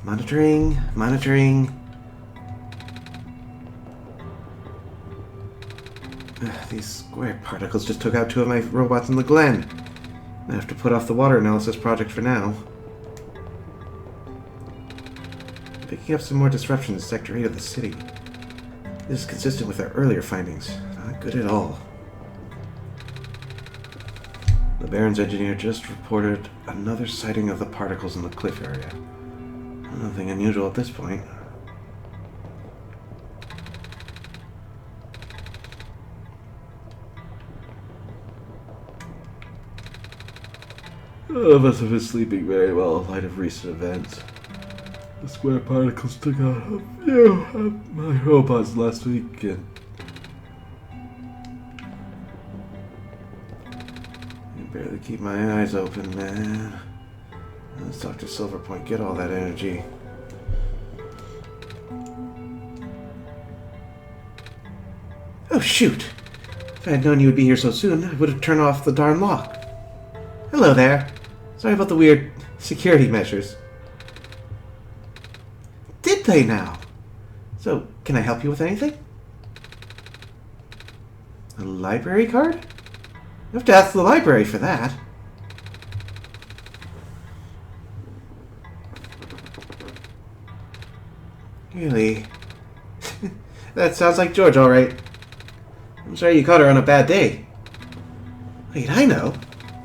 Monitoring, monitoring. These square particles just took out 2 of my robots in the glen. I have to put off the water analysis project for now. Picking up some more disruption in Sector 8 of the city. This is consistent with our earlier findings. Not good at all. The Baron's engineer just reported another sighting of the particles in the cliff area. Nothing unusual at this point. None of us have been sleeping very well in light of recent events. The square particles took out a few of my robots last week, and I barely keep my eyes open, man. Let's talk to Silverpoint, get all that energy. Oh, shoot! If I had known you would be here so soon, I would have turned off the darn lock. Hello there. Sorry about the weird security measures. Did they now? So, can I help you with anything? A library card? You have to ask the library for that. Really? That sounds like George, all right. I'm sorry you caught her on a bad day. Wait, I know.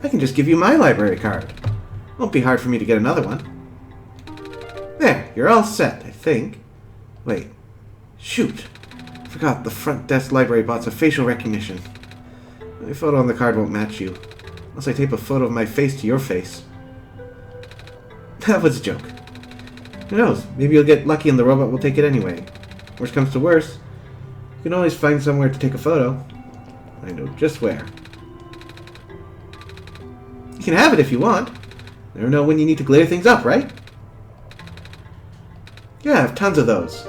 I can just give you my library card. Won't be hard for me to get another one. There, you're all set, I think. Wait. Shoot. Forgot the front desk library bots have facial recognition. My photo on the card won't match you. Unless I tape a photo of my face to your face. That was a joke. Who knows? Maybe you'll get lucky and the robot will take it anyway. Worst comes to worst, you can always find somewhere to take a photo. I know just where. You can have it if you want. Never know when you need to glare things up, right? Yeah, I have tons of those.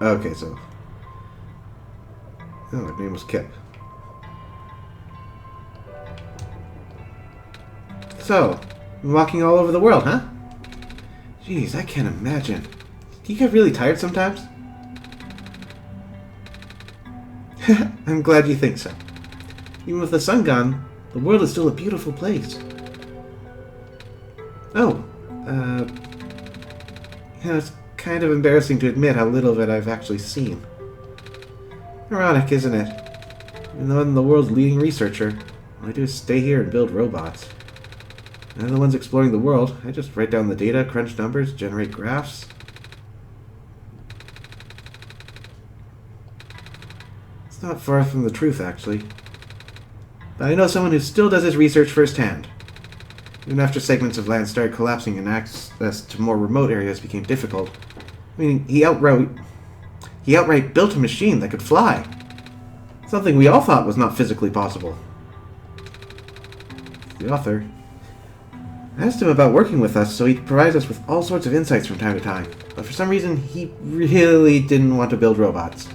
Okay, so... Oh, her name was Kip. So, you're walking all over the world, huh? Jeez, I can't imagine. Do you get really tired sometimes? I'm glad you think so. Even with the sun gone, the world is still a beautiful place. Oh, it's kind of embarrassing to admit how little of it I've actually seen. Ironic, isn't it? Even though I'm the world's leading researcher, all I do is stay here and build robots. They're the ones exploring the world. I just write down the data, crunch numbers, generate graphs. It's not far from the truth, actually. But I know someone who still does his research firsthand. Even after segments of land started collapsing and access to more remote areas became difficult. I mean, he outright built a machine that could fly. Something we all thought was not physically possible. The author. I asked him about working with us, so he provides us with all sorts of insights from time to time. But for some reason, he really didn't want to build robots.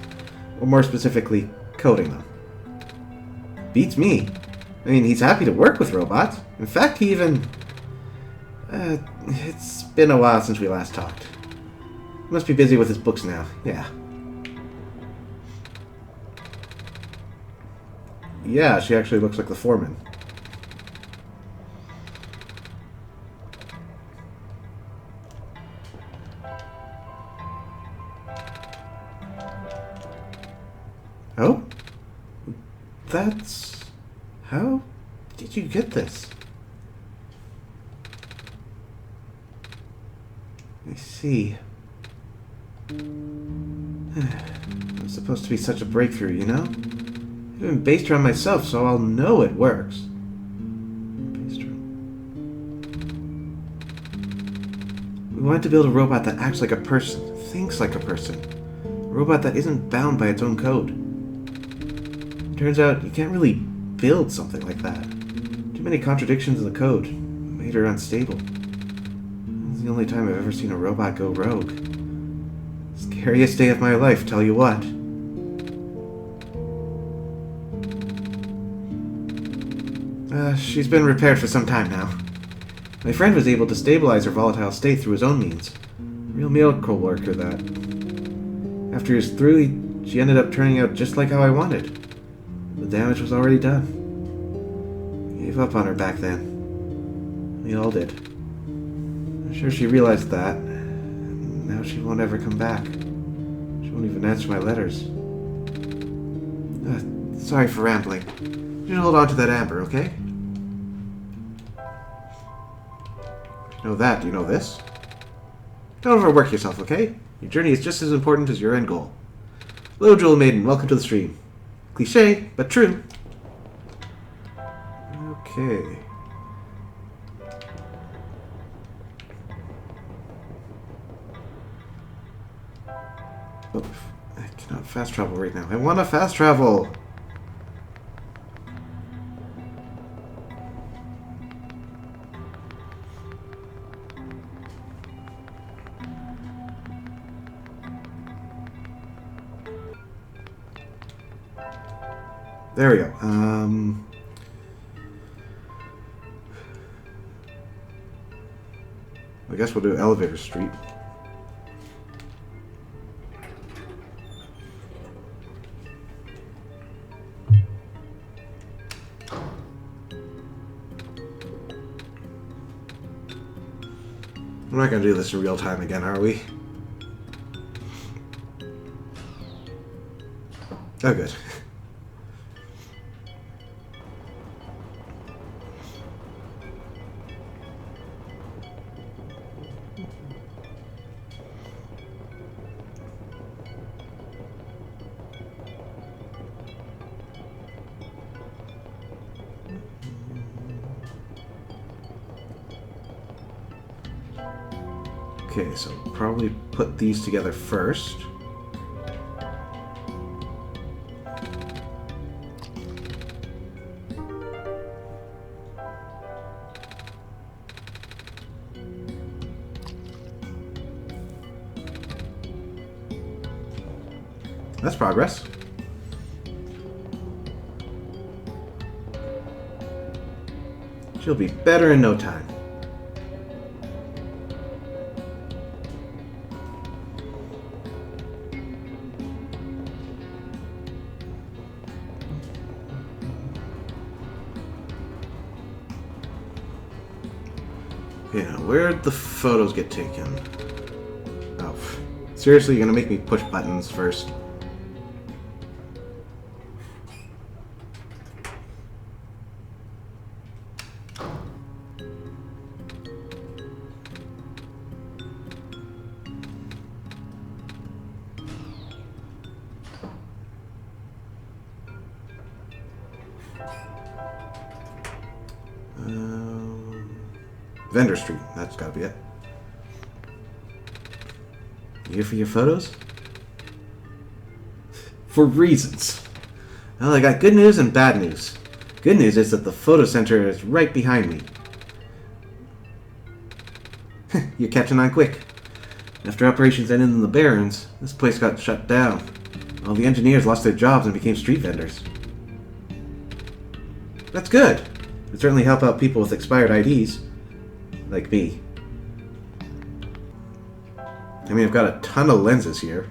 Or more specifically, coding them. Beats me. I mean, he's happy to work with robots. In fact, he even... it's been a while since we last talked. He must be busy with his books now. Yeah. Yeah, she actually looks like the foreman. Oh? That's... How did you get this? I see. It's supposed to be such a breakthrough, you know? I've been based around myself, so I'll know it works. Based around. We wanted to build a robot that acts like a person, thinks like a person. A robot that isn't bound by its own code. Turns out you can't really build something like that. Too many contradictions in the code. Made her unstable. It's the only time I've ever seen a robot go rogue. Scariest day of my life, tell you what. She's been repaired for some time now. My friend was able to stabilize her volatile state through his own means. Real miracle worker, that. After he was through, she ended up turning out just like how I wanted. The damage was already done. I gave up on her back then. We all did. I'm sure she realized that. Now she won't ever come back. She won't even answer my letters. Sorry for rambling. Just hold on to that amber, okay? If you know that, do you know this? Don't overwork yourself, okay? Your journey is just as important as your end goal. Hello, Jewel Maiden. Welcome to the stream. Cliché, but true. Okay. Oh, I cannot fast travel right now. I want to fast travel! There we go. I guess we'll do Elevator Street. We're not going to do this in real time again, are we? Oh, good. Okay, so probably put these together first. That's progress. She'll be better in no time. Okay, now where'd the photos get taken? Oh, seriously, you're gonna make me push buttons first? Vendor Street, that's gotta be it. You here for your photos? For reasons. Well, I got good news and bad news. Good news is that the photo center is right behind me. You're catching on quick. After operations ended in the Barrens, this place got shut down. All the engineers lost their jobs and became street vendors. That's good. It certainly help out people with expired IDs. Like me. I mean, I've got a ton of lenses here.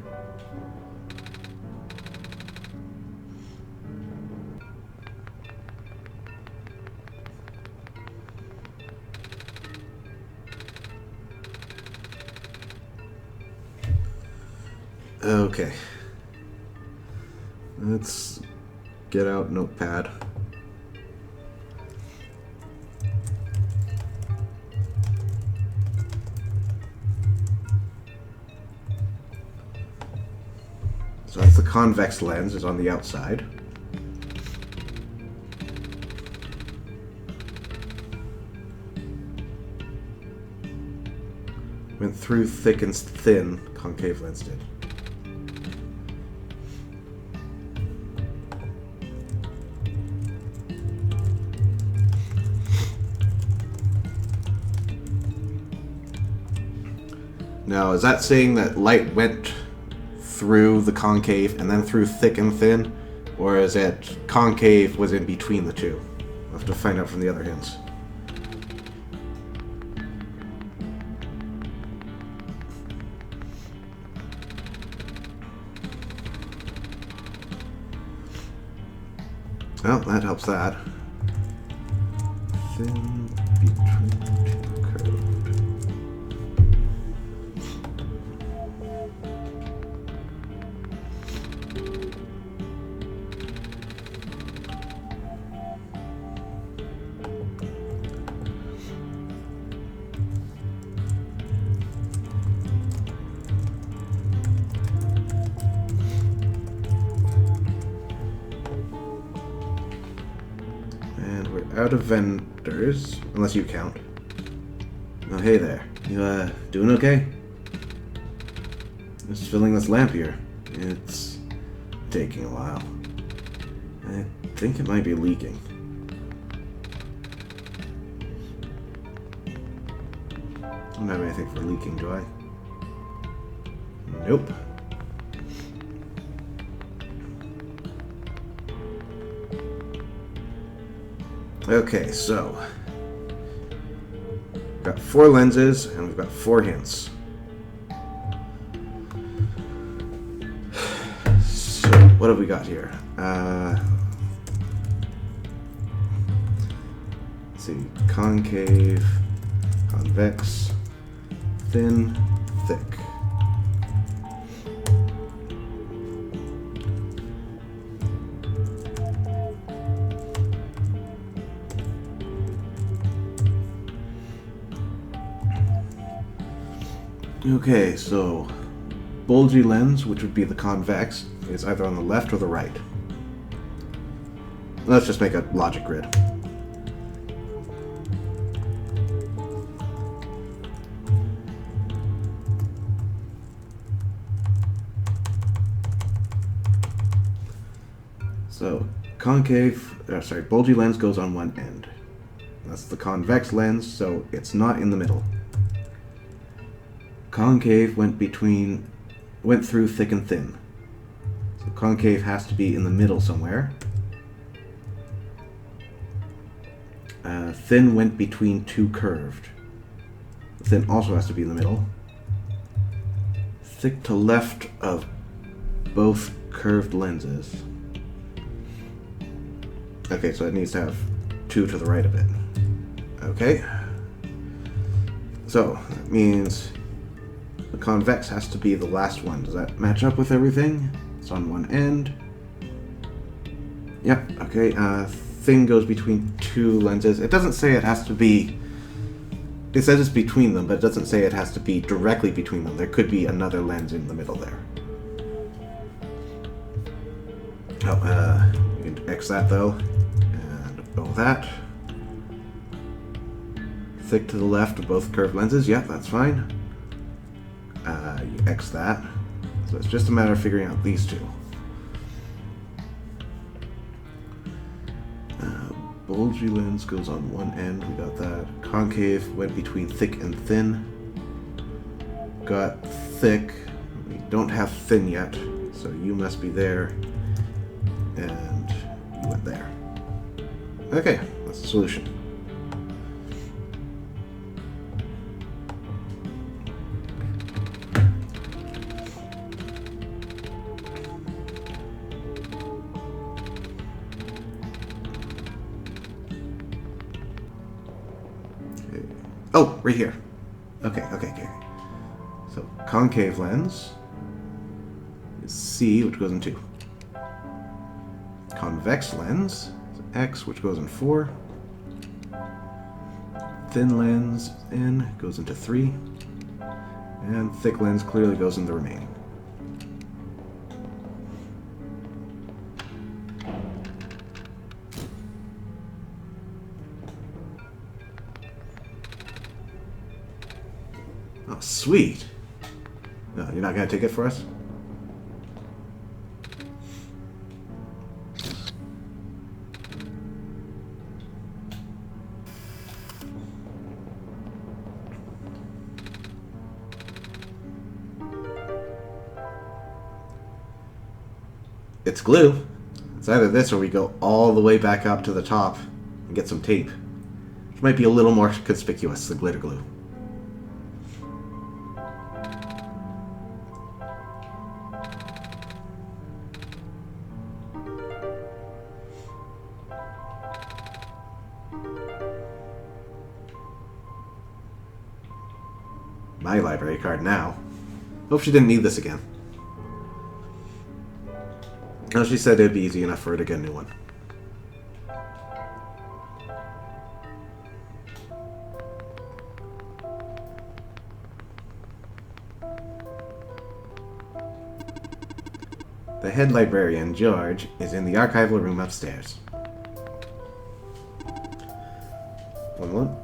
Okay. Let's get out Notepad. So that's the convex lens is on the outside. Went through thick and thin, concave lens did. Now, is that saying that light went through the concave and then through thick and thin? Or is it concave was in between the two? I'll have to find out from the other hints. Well, that helps that. Thin between two curved. Out of vendors, unless you count. Oh, hey there. You, doing okay? Just filling this lamp here. It's taking a while. I think it might be leaking. I don't have anything for leaking, do I? Nope. Okay, so we've got 4 lenses and we've got 4 hints. So what have we got here? Let's see, concave, convex, thin, thick. Okay, so bulgy lens, which would be the convex, is either on the left or the right. Let's just make a logic grid. So bulgy lens goes on one end. That's the convex lens, so it's not in the middle. Concave went through thick and thin. So concave has to be in the middle somewhere. Thin went between 2 curved. Thin also has to be in the middle. Thick to left of both curved lenses. Okay, so it needs to have 2 to the right of it. Okay. So that means the convex has to be the last one. Does that match up with everything? It's on one end. Yep, okay. Thin goes between 2 lenses. It doesn't say it has to be... It says it's between them, but it doesn't say it has to be directly between them. There could be another lens in the middle there. Oh, you can X that though. And O that. Thick to the left of both curved lenses. Yep, that's fine. You X that. So it's just a matter of figuring out these 2. Bulgy lens goes on one end. We got that. Concave went between thick and thin. Got thick. We don't have thin yet, so you must be there. And you went there. Okay, that's the solution. Okay. Oh, right here. Okay. So concave lens is C, which goes in 2. Convex lens is X, which goes in 4. Thin lens N goes into 3. And thick lens clearly goes in the remaining. Oh, sweet. No, you're not going to take it for us? It's glue. It's either this or we go all the way back up to the top and get some tape. Which might be a little more conspicuous than glitter glue. My library card now. Hope she didn't need this again. No, she said it'd be easy enough for her to get a new one. The head librarian, George, is in the archival room upstairs. One moment.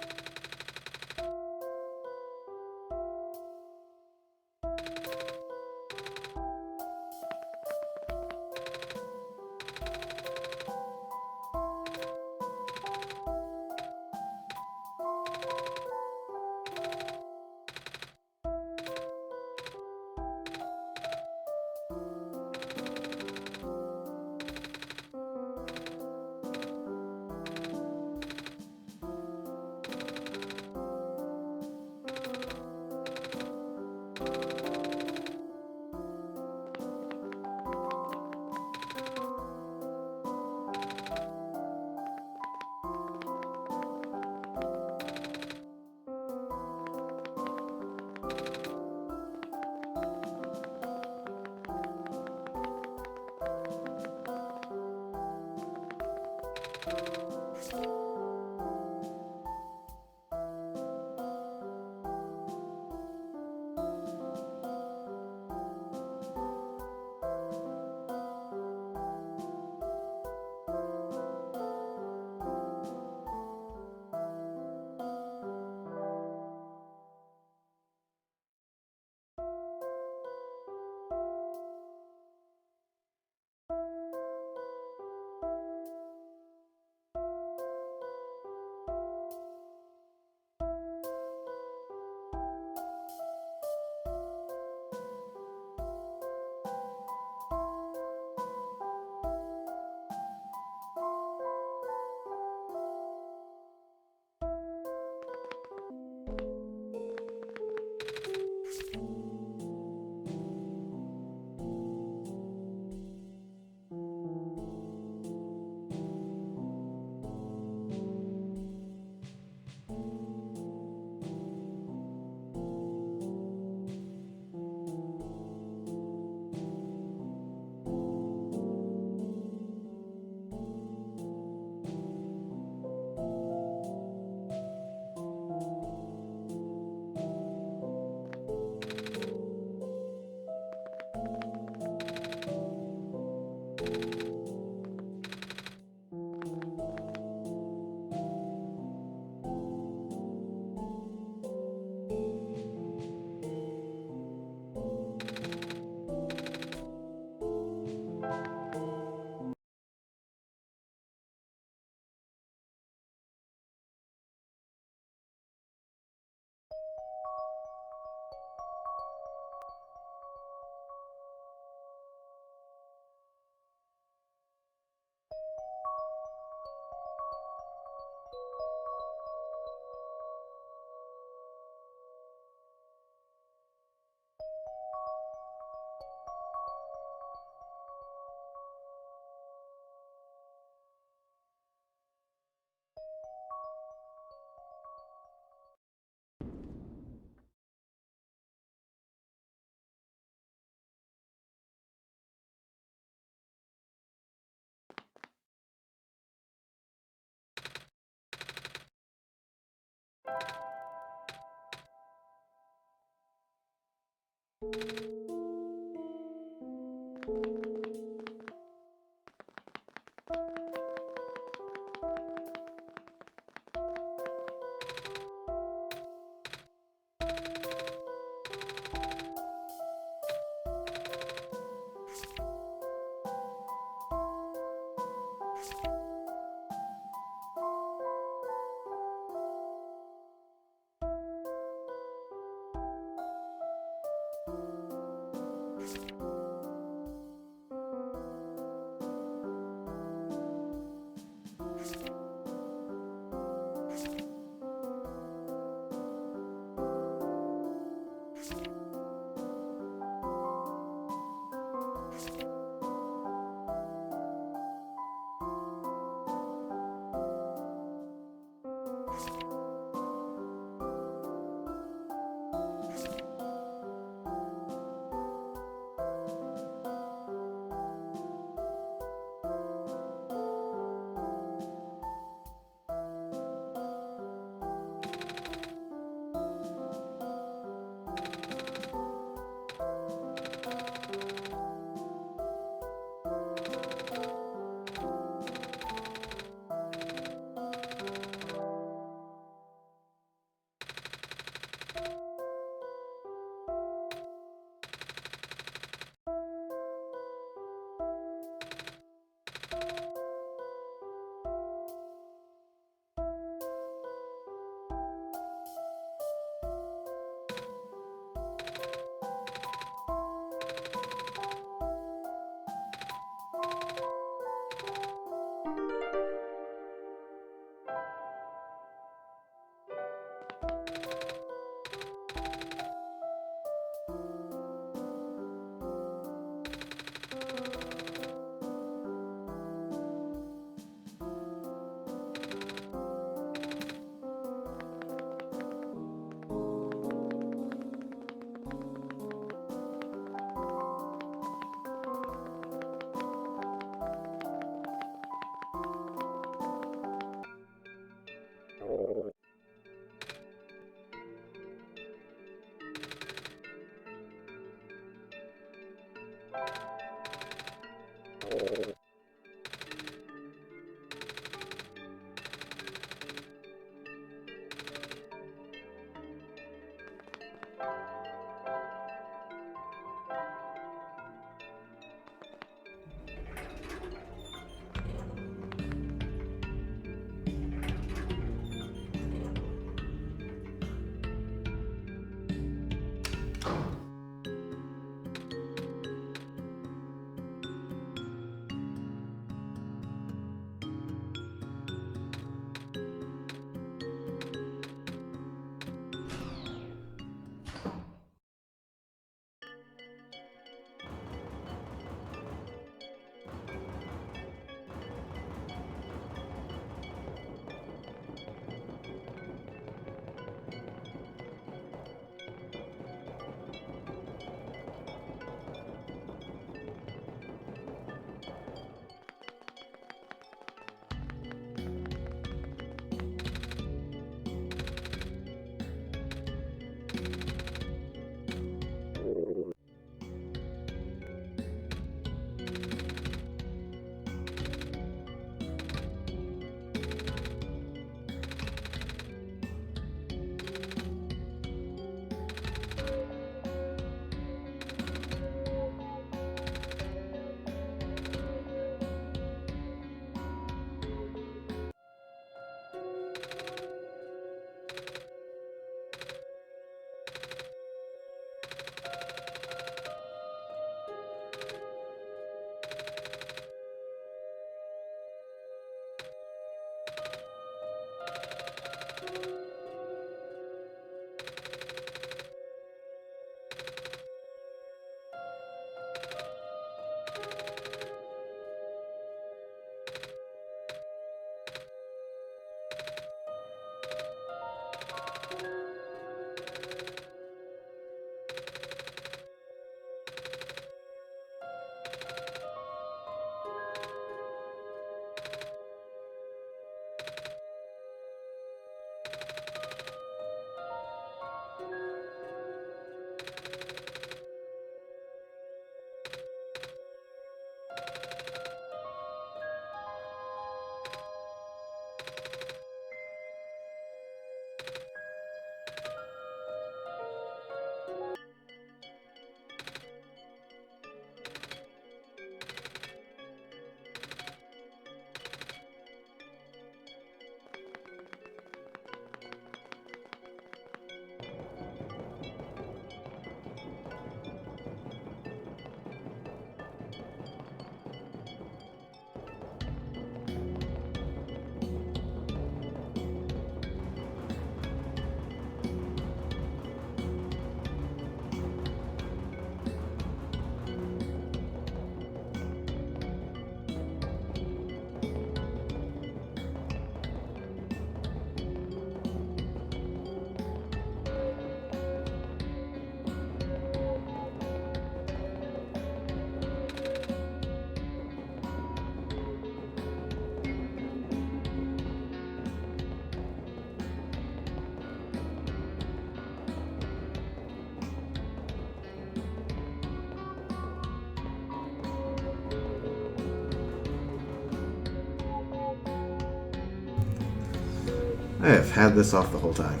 I have had this off the whole time.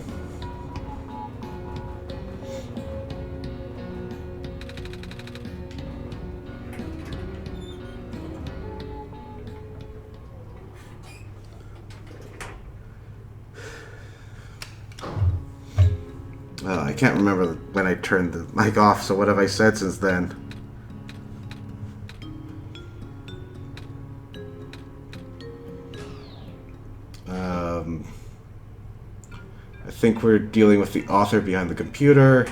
I can't remember when I turned the mic off, so what have I said since then? I think we're dealing with the author behind the computer.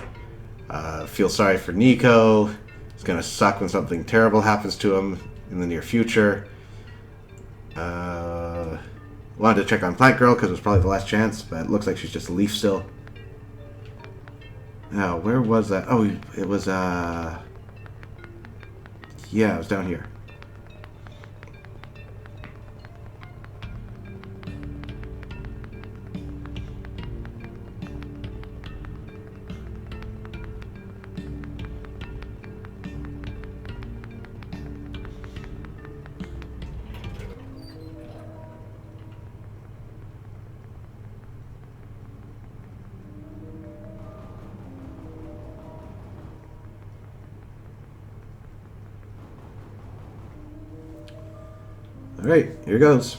Feel sorry for Nico. It's gonna suck when something terrible happens to him in the near future. Wanted to check on Plant Girl because it was probably the last chance, but it looks like she's just a leaf still. Now, where was that? Oh, it was, yeah, it was down here. Alright, here goes.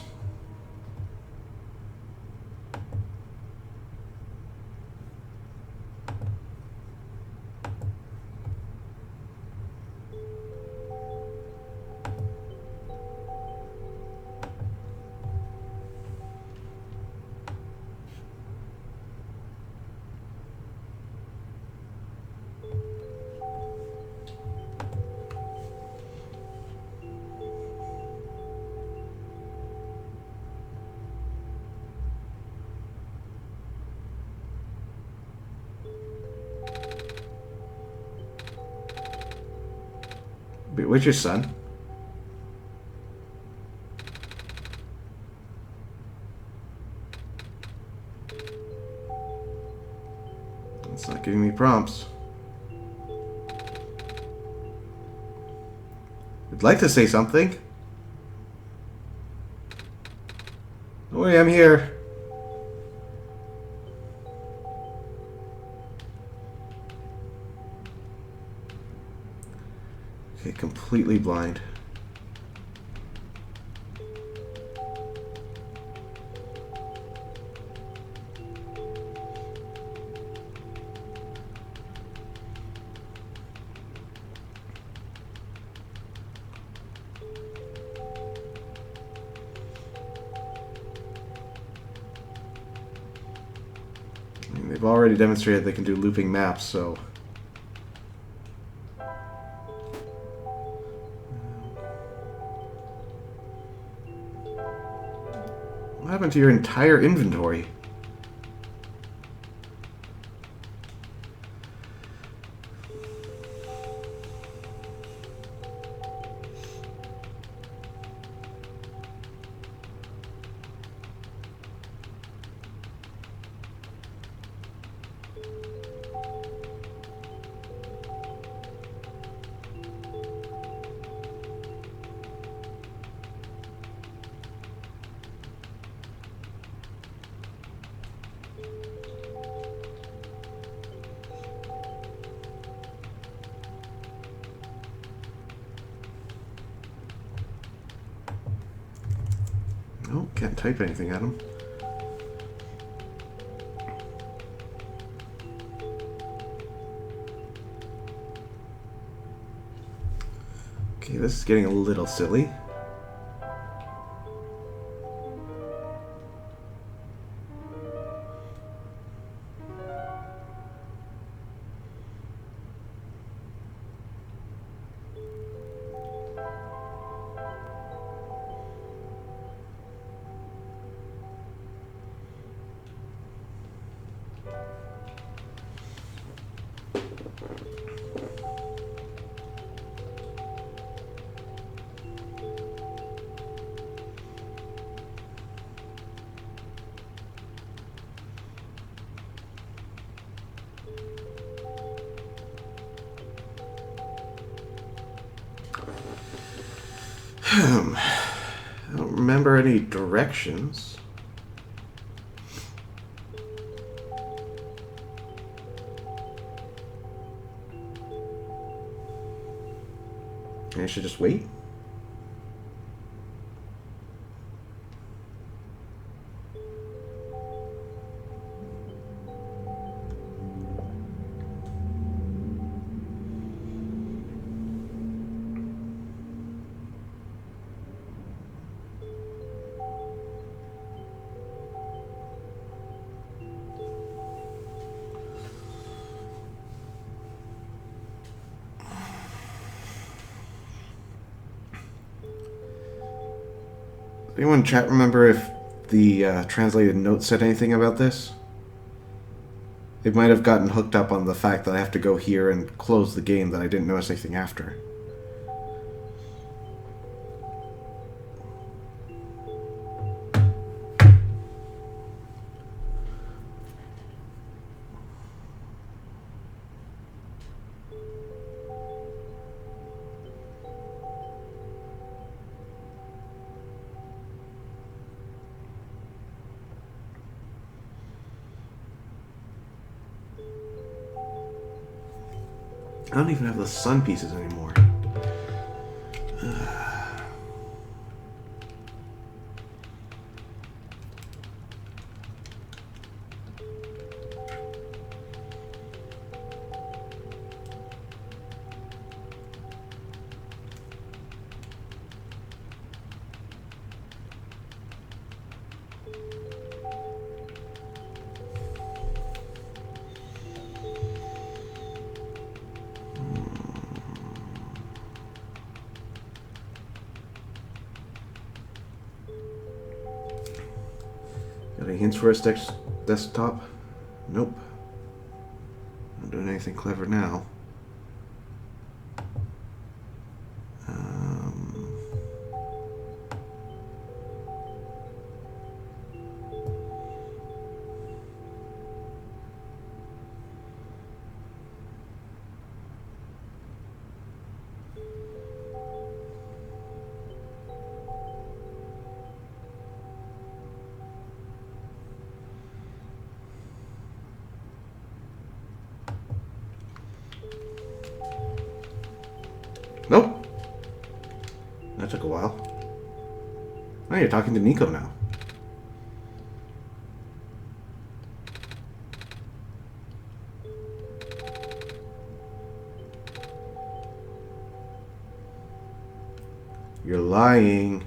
Where's your son? It's not giving me prompts. I'd like to say something. Don't worry, I'm here. Okay, completely blind. I mean, they've already demonstrated they can do looping maps, so... What happened to your entire inventory? Oh, can't type anything at him. Okay, this is getting a little silly. I don't remember any directions. I should just wait? Anyone in chat remember if the translated note said anything about this? It might have gotten hooked up on the fact that I have to go here and close the game that I didn't notice anything after. I don't even have the sun pieces anymore. Got any hints for a desktop? Nope. Not doing anything clever now. Nope. That took a while. Oh, you're talking to Nico now. You're lying.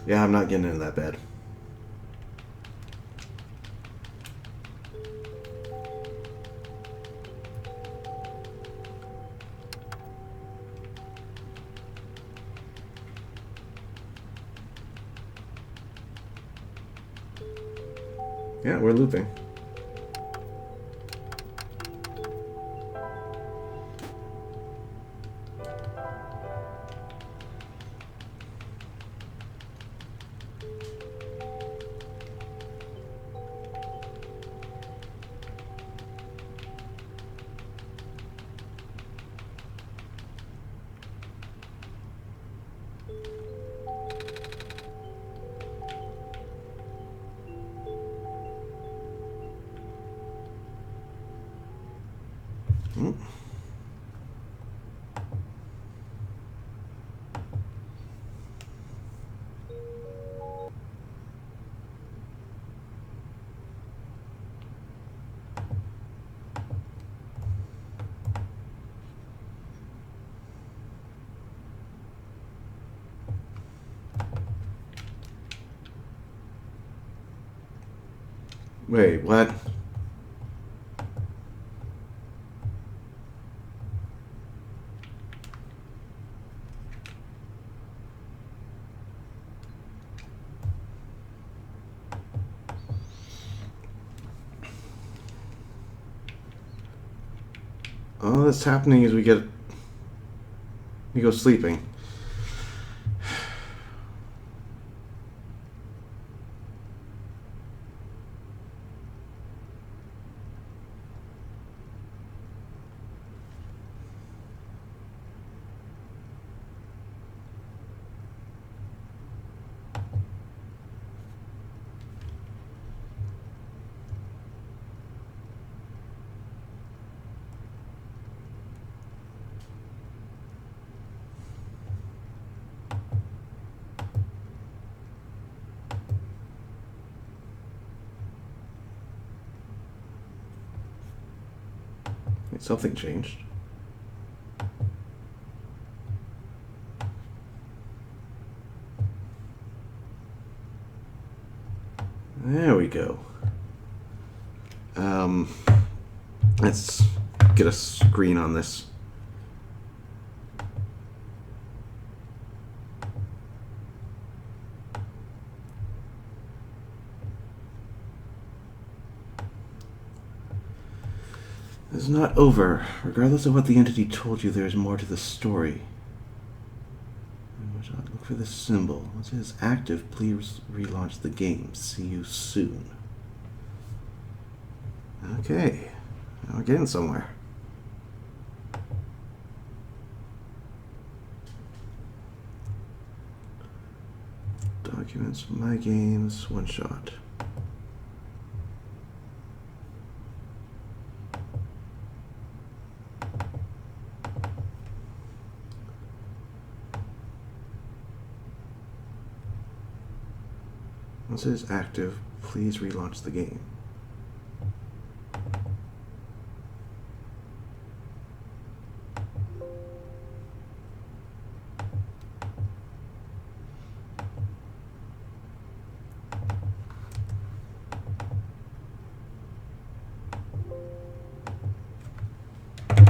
Yeah, I'm not getting into that bed. Yeah, we're looping. Mm. Wait, what? All that's happening is we go sleeping. Something changed. There we go. Let's get a screen on this. It's not over. Regardless of what the entity told you, there is more to the story. Look for this symbol. Once it is active, please relaunch the game. See you soon. Okay. Now we're getting somewhere. Documents, my games, OneShot. Once it is active, please relaunch the game. Okay,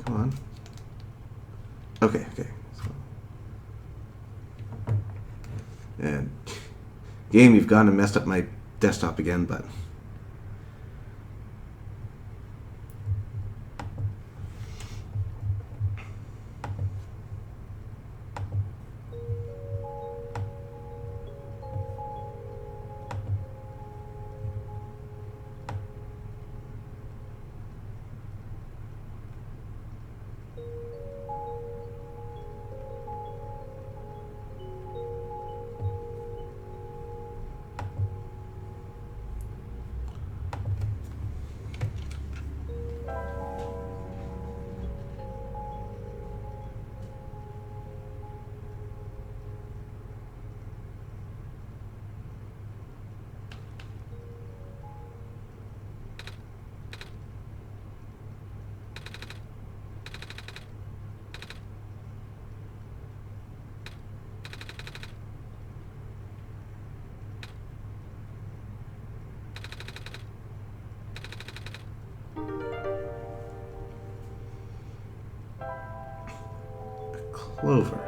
come on. Okay. And game, you've gone and messed up my desktop again, but clover.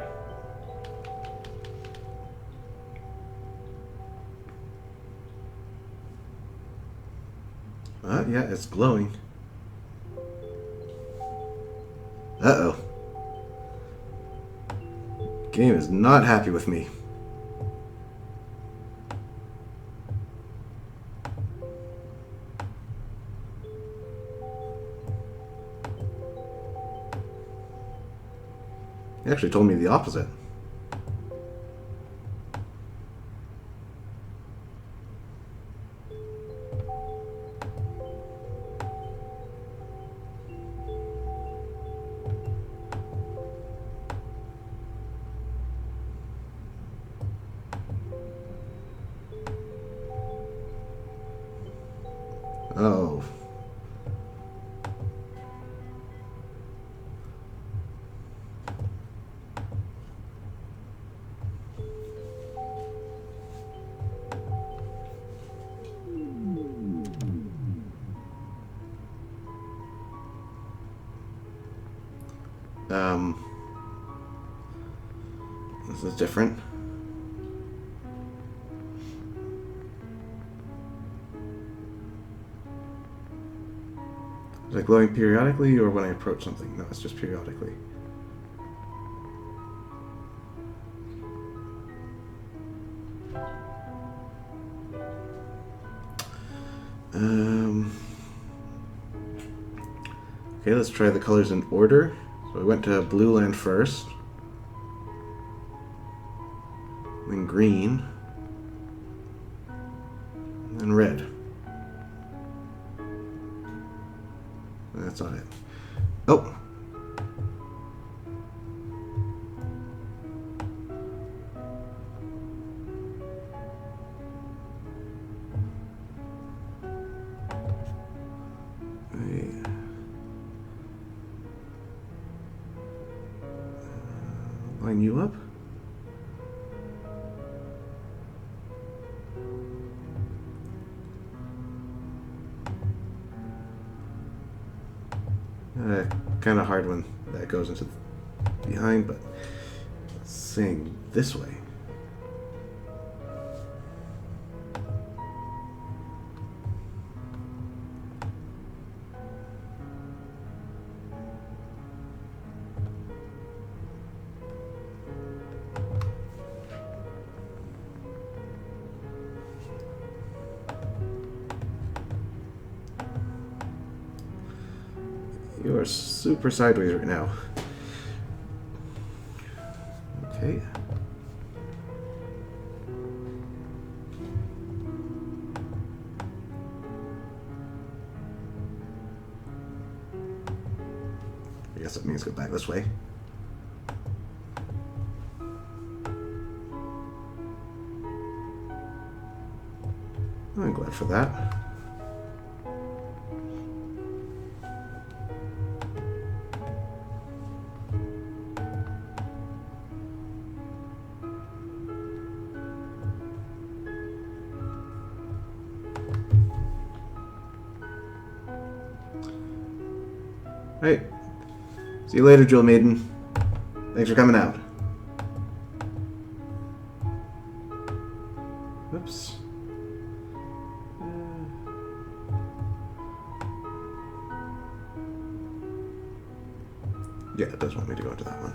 Yeah, it's glowing. Uh-oh. Game is not happy with me. He actually told me the opposite. Oh. This is different. Is it glowing periodically or when I approach something? No, it's just periodically. Okay, let's try the colors in order. So I went to blue land first. Then green. And then red. That's not it. Oh! Line you up. Kind of hard when that goes into behind, but saying this way. You are super sideways right now. Okay. I guess that means go back this way. I'm glad for that. Hey, see you later, Jewel Maiden. Thanks for coming out. Whoops. Yeah, it does want me to go into that one.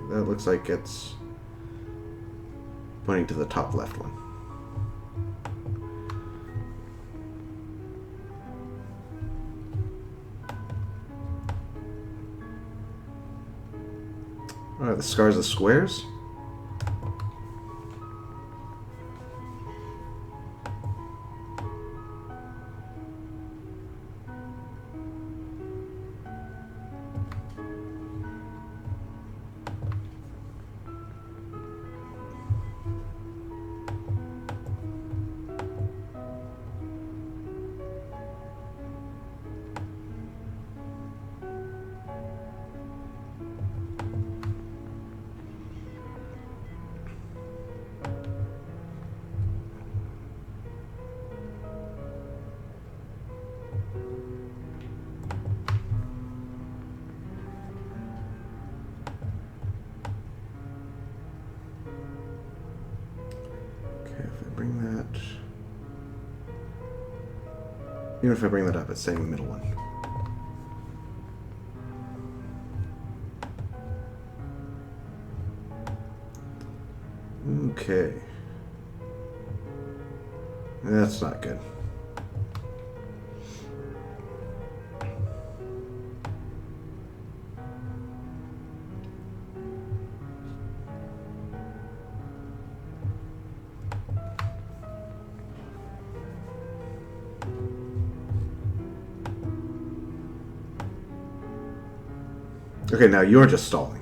That looks like it's pointing to the top left one. Are the scars of squares? Even if I bring that up, it's saying the middle one. Okay. That's not good. Okay, now you're just stalling.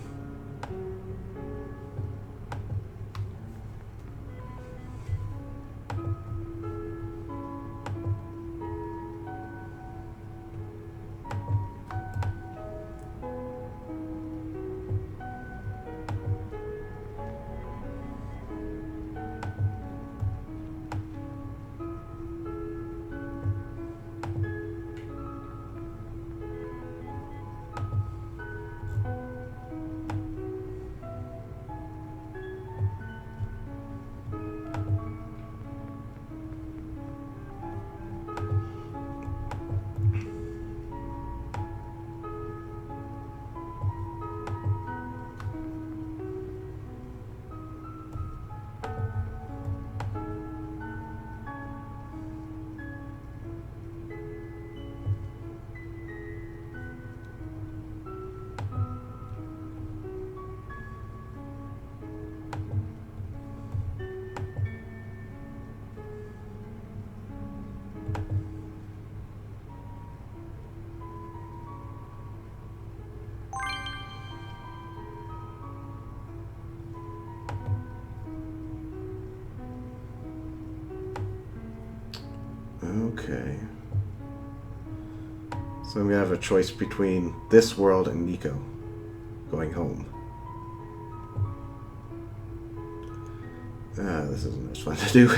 Okay. So I'm gonna have a choice between this world and Nico going home. This isn't as fun to do.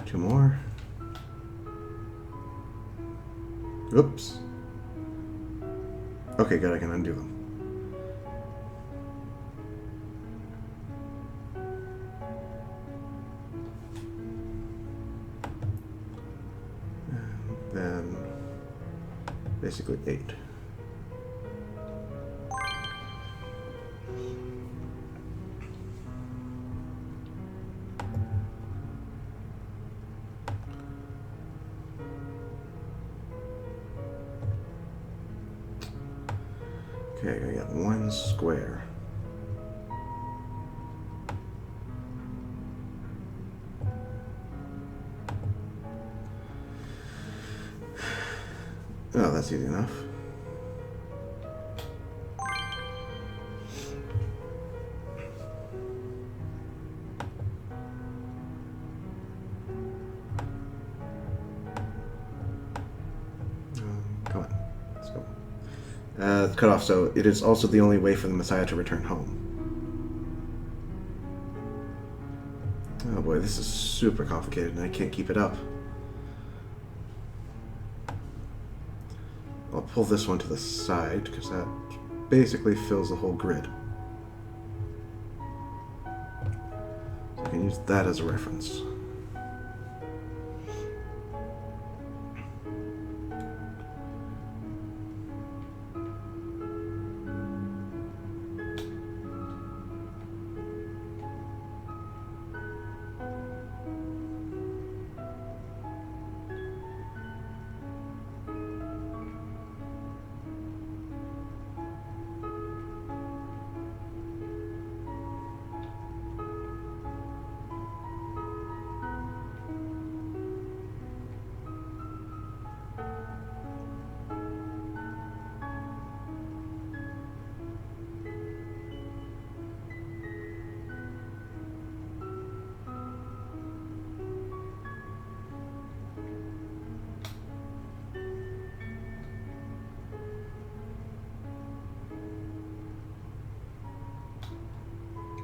Two more. Oops. Okay, good, I can undo them. And then basically 8. Okay, I got 1 square. Oh, that's easy enough. Come on, let's go. Cut off, so it is also the only way for the Messiah to return home. Oh boy, this is super complicated and I can't keep it up. I'll pull this one to the side because that basically fills the whole grid. So I can use that as a reference.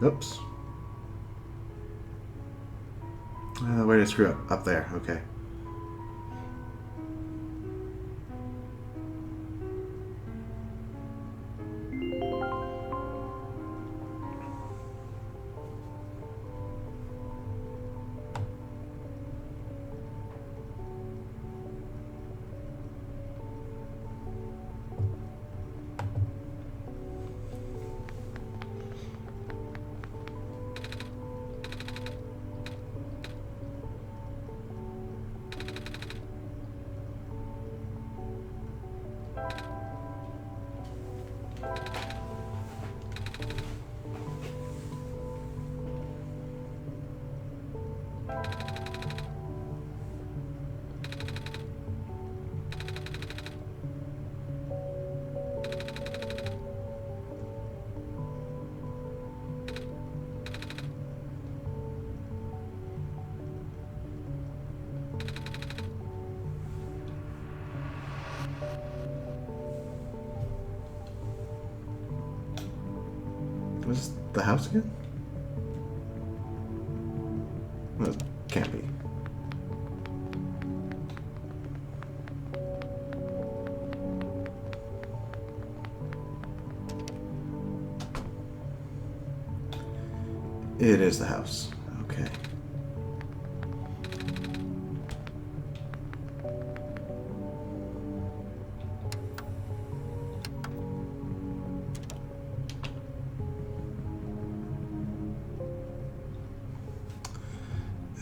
Oops. Where did I screw up? Up there, okay. Was this the house again? No, it can't be. It is the house. Okay.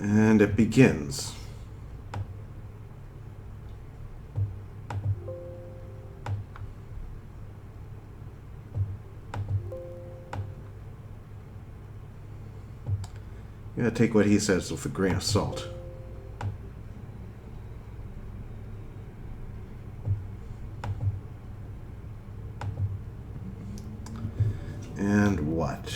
And it begins. You gotta take what he says with a grain of salt. And what?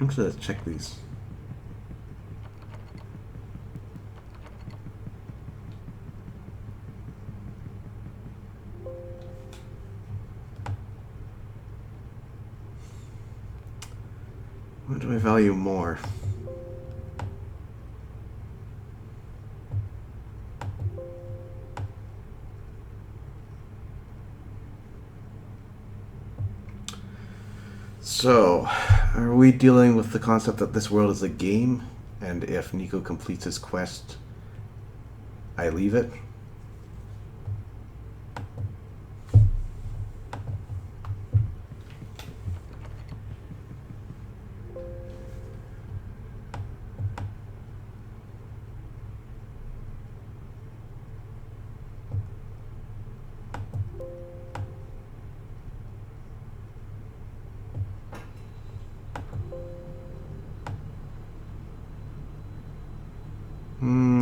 Actually, let's check these. What do I value more? So, are we dealing with the concept that this world is a game, and if Nico completes his quest, I leave it?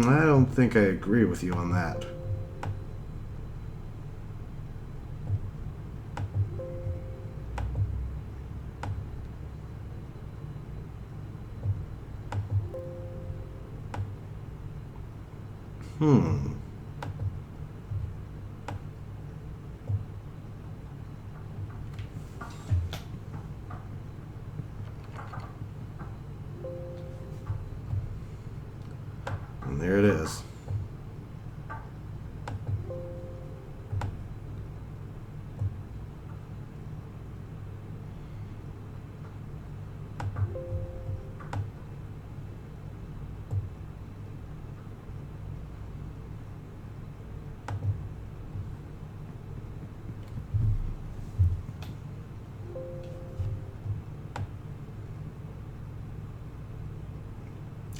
I don't think I agree with you on that. Hmm. And there it is.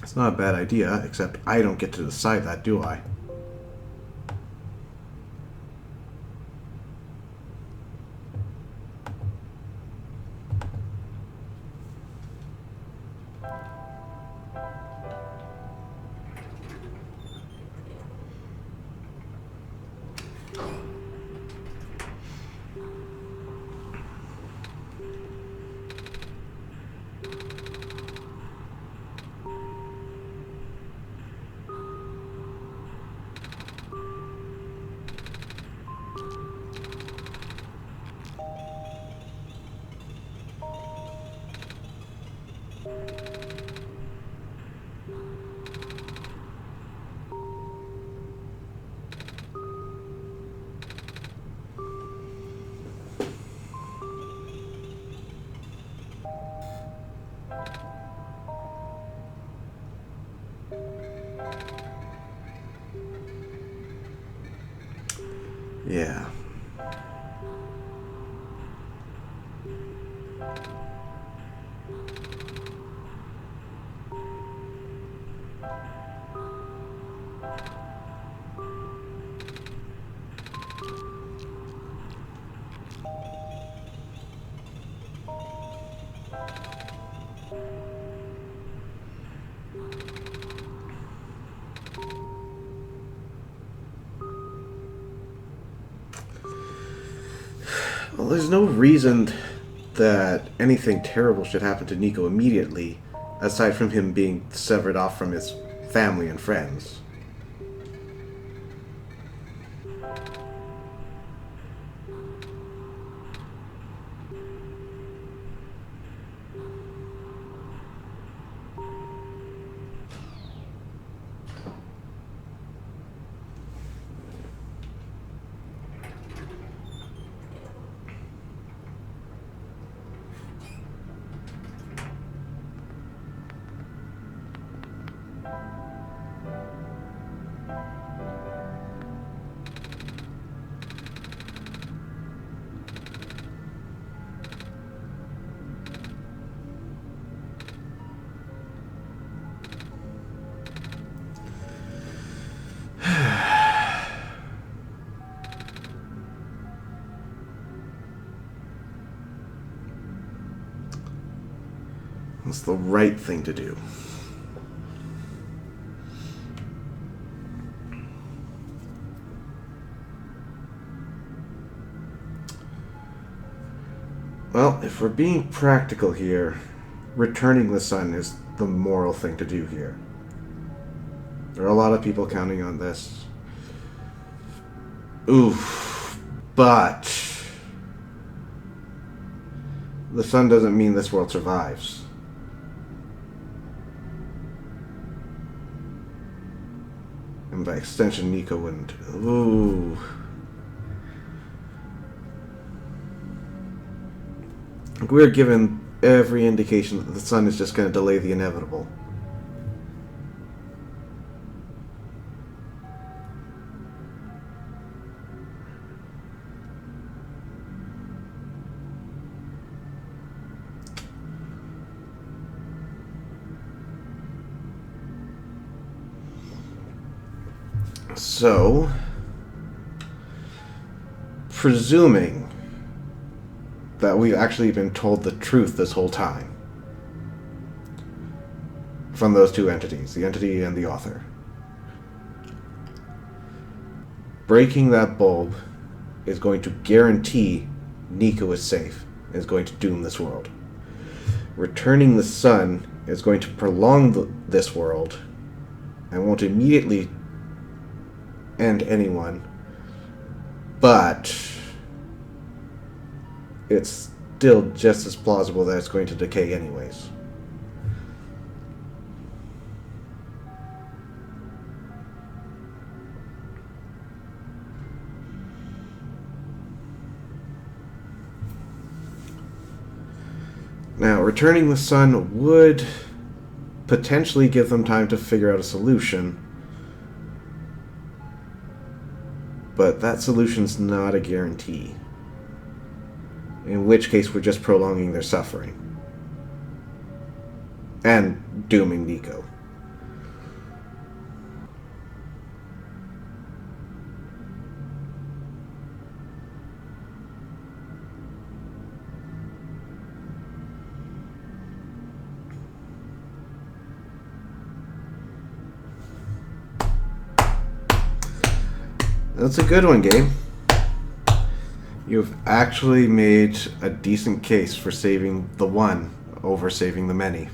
It's not a bad idea, except I don't get to decide that, do I? Yeah. Well, there's no reason that anything terrible should happen to Nico immediately, aside from him being severed off from his family and friends. It's the right thing to do. Well, if we're being practical here, returning the sun is the moral thing to do here. There are a lot of people counting on this. Oof. But the sun doesn't mean this world survives. And by extension, Nico wouldn't. Ooh. We're given every indication that the sun is just going to delay the inevitable. So, presuming that we've actually been told the truth this whole time from those two entities, the entity and the author, breaking that bulb is going to guarantee Nico is safe, is going to doom this world. Returning the sun is going to prolong this world and won't immediately end anyone, but it's still just as plausible that it's going to decay anyways. Now, returning the sun would potentially give them time to figure out a solution, but that solution's not a guarantee. In which case, we're just prolonging their suffering. And dooming Nico. That's a good one, game. You've actually made a decent case for saving the one over saving the many.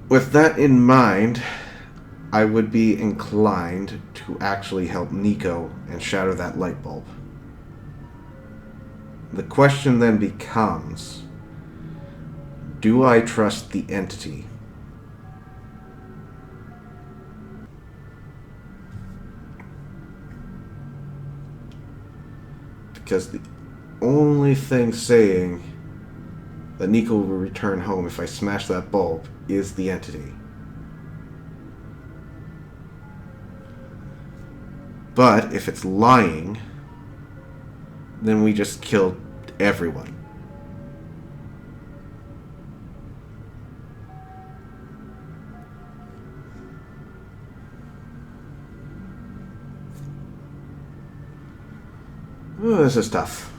With that in mind, I would be inclined to actually help Nico and shatter that light bulb. The question then becomes, do I trust the entity? Because the only thing saying that Nico will return home if I smash that bulb is the entity. But if it's lying, then we just killed everyone. Oh, this is tough.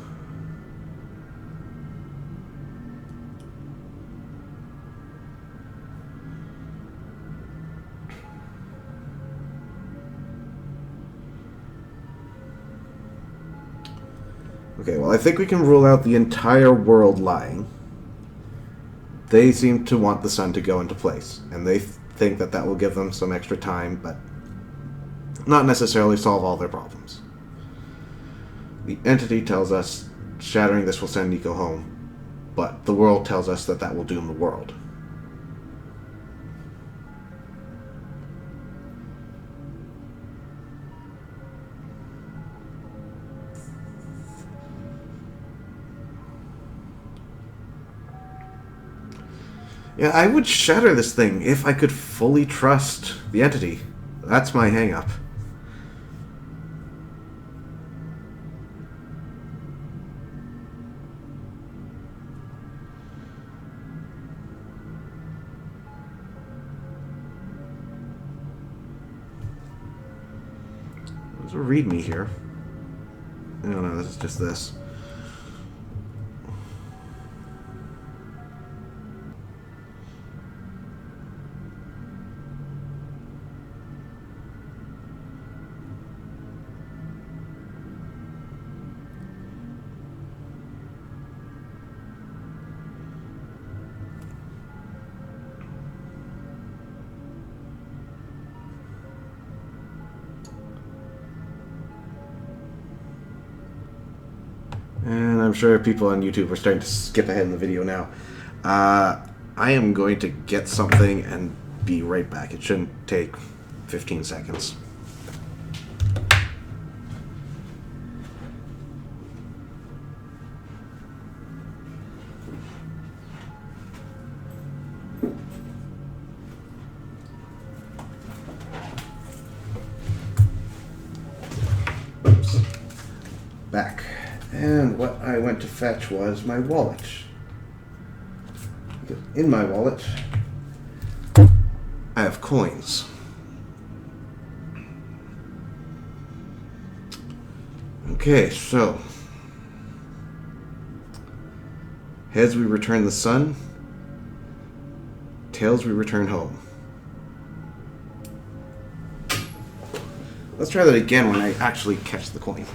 Okay, well, I think we can rule out the entire world lying. They seem to want the sun to go into place, and they think that that will give them some extra time, but not necessarily solve all their problems. The entity tells us shattering this will send Nico home, but the world tells us that that will doom the world. Yeah, I would shatter this thing if I could fully trust the entity. That's my hang-up. There's a readme here. No, no, this is just this. And I'm sure people on YouTube are starting to skip ahead in the video now. I am going to get something and be right back. It shouldn't take 15 seconds. Oops. Back. And what I went to fetch was my wallet. Because in my wallet, I have coins. Okay, so heads we return the sun, tails we return home. Let's try that again when I actually catch the coin.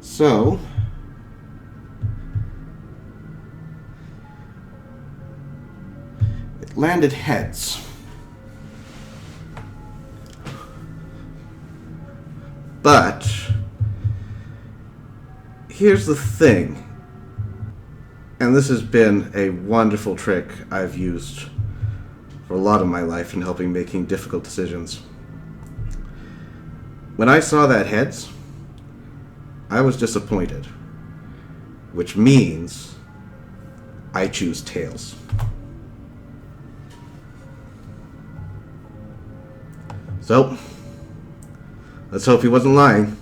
So, it landed heads. But, here's the thing, and this has been a wonderful trick I've used for a lot of my life in helping making difficult decisions. When I saw that heads, I was disappointed, which means I choose tails. So, let's hope he wasn't lying.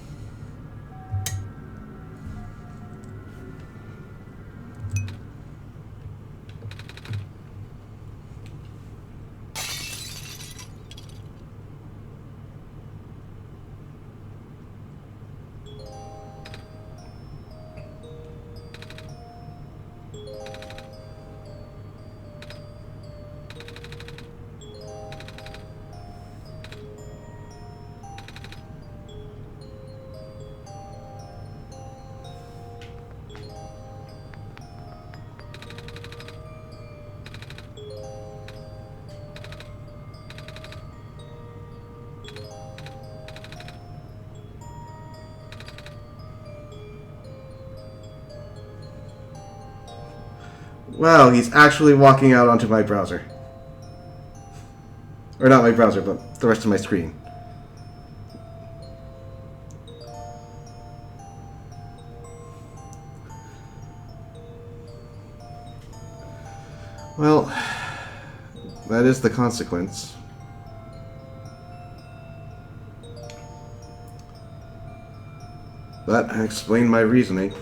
Wow, he's actually walking out onto my browser. Or not my browser, but the rest of my screen. Well, that is the consequence. But I explained my reasoning.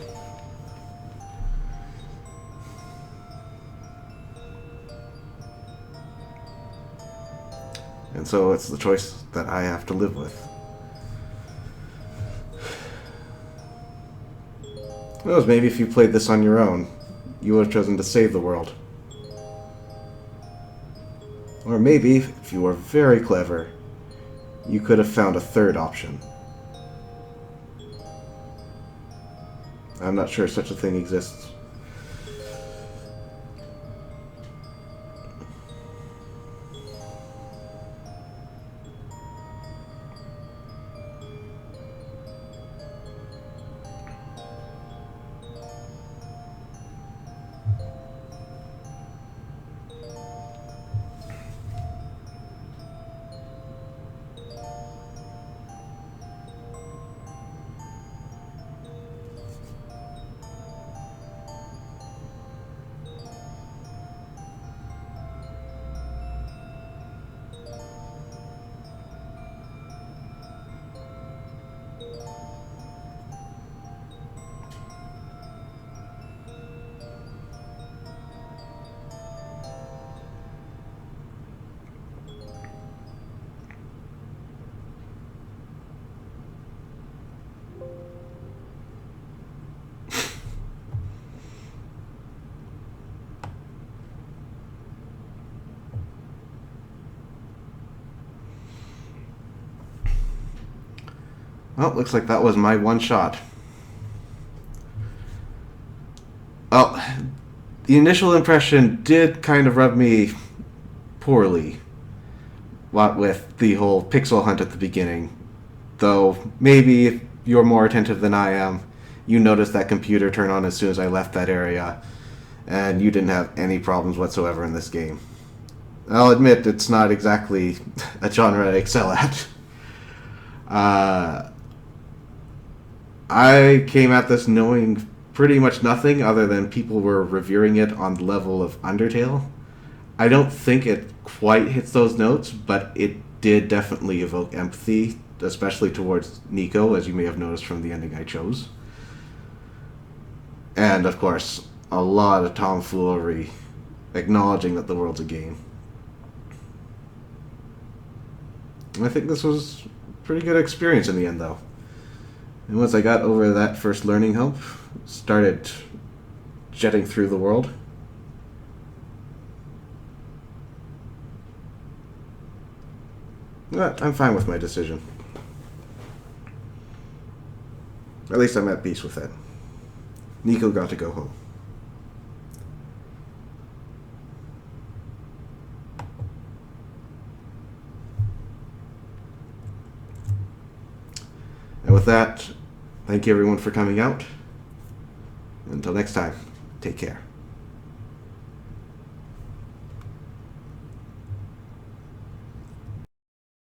And so it's the choice that I have to live with. Who knows, maybe if you played this on your own, you would have chosen to save the world. Or maybe, if you were very clever, you could have found a third option. I'm not sure such a thing exists. Well, looks like that was my one shot. Well, the initial impression did kind of rub me poorly. What with the whole pixel hunt at the beginning. Though, maybe if you're more attentive than I am, you noticed that computer turn on as soon as I left that area, and you didn't have any problems whatsoever in this game. I'll admit it's not exactly a genre I excel at. I came at this knowing pretty much nothing other than people were reviewing it on the level of Undertale. I don't think it quite hits those notes, but it did definitely evoke empathy, especially towards Nico, as you may have noticed from the ending I chose. And, of course, a lot of tomfoolery, acknowledging that the world's a game. I think this was a pretty good experience in the end, though. And once I got over that first learning hump, started jetting through the world, I'm fine with my decision. At least I'm at peace with it. Nico got to go home. And with that, thank you everyone for coming out. Until next time, take care.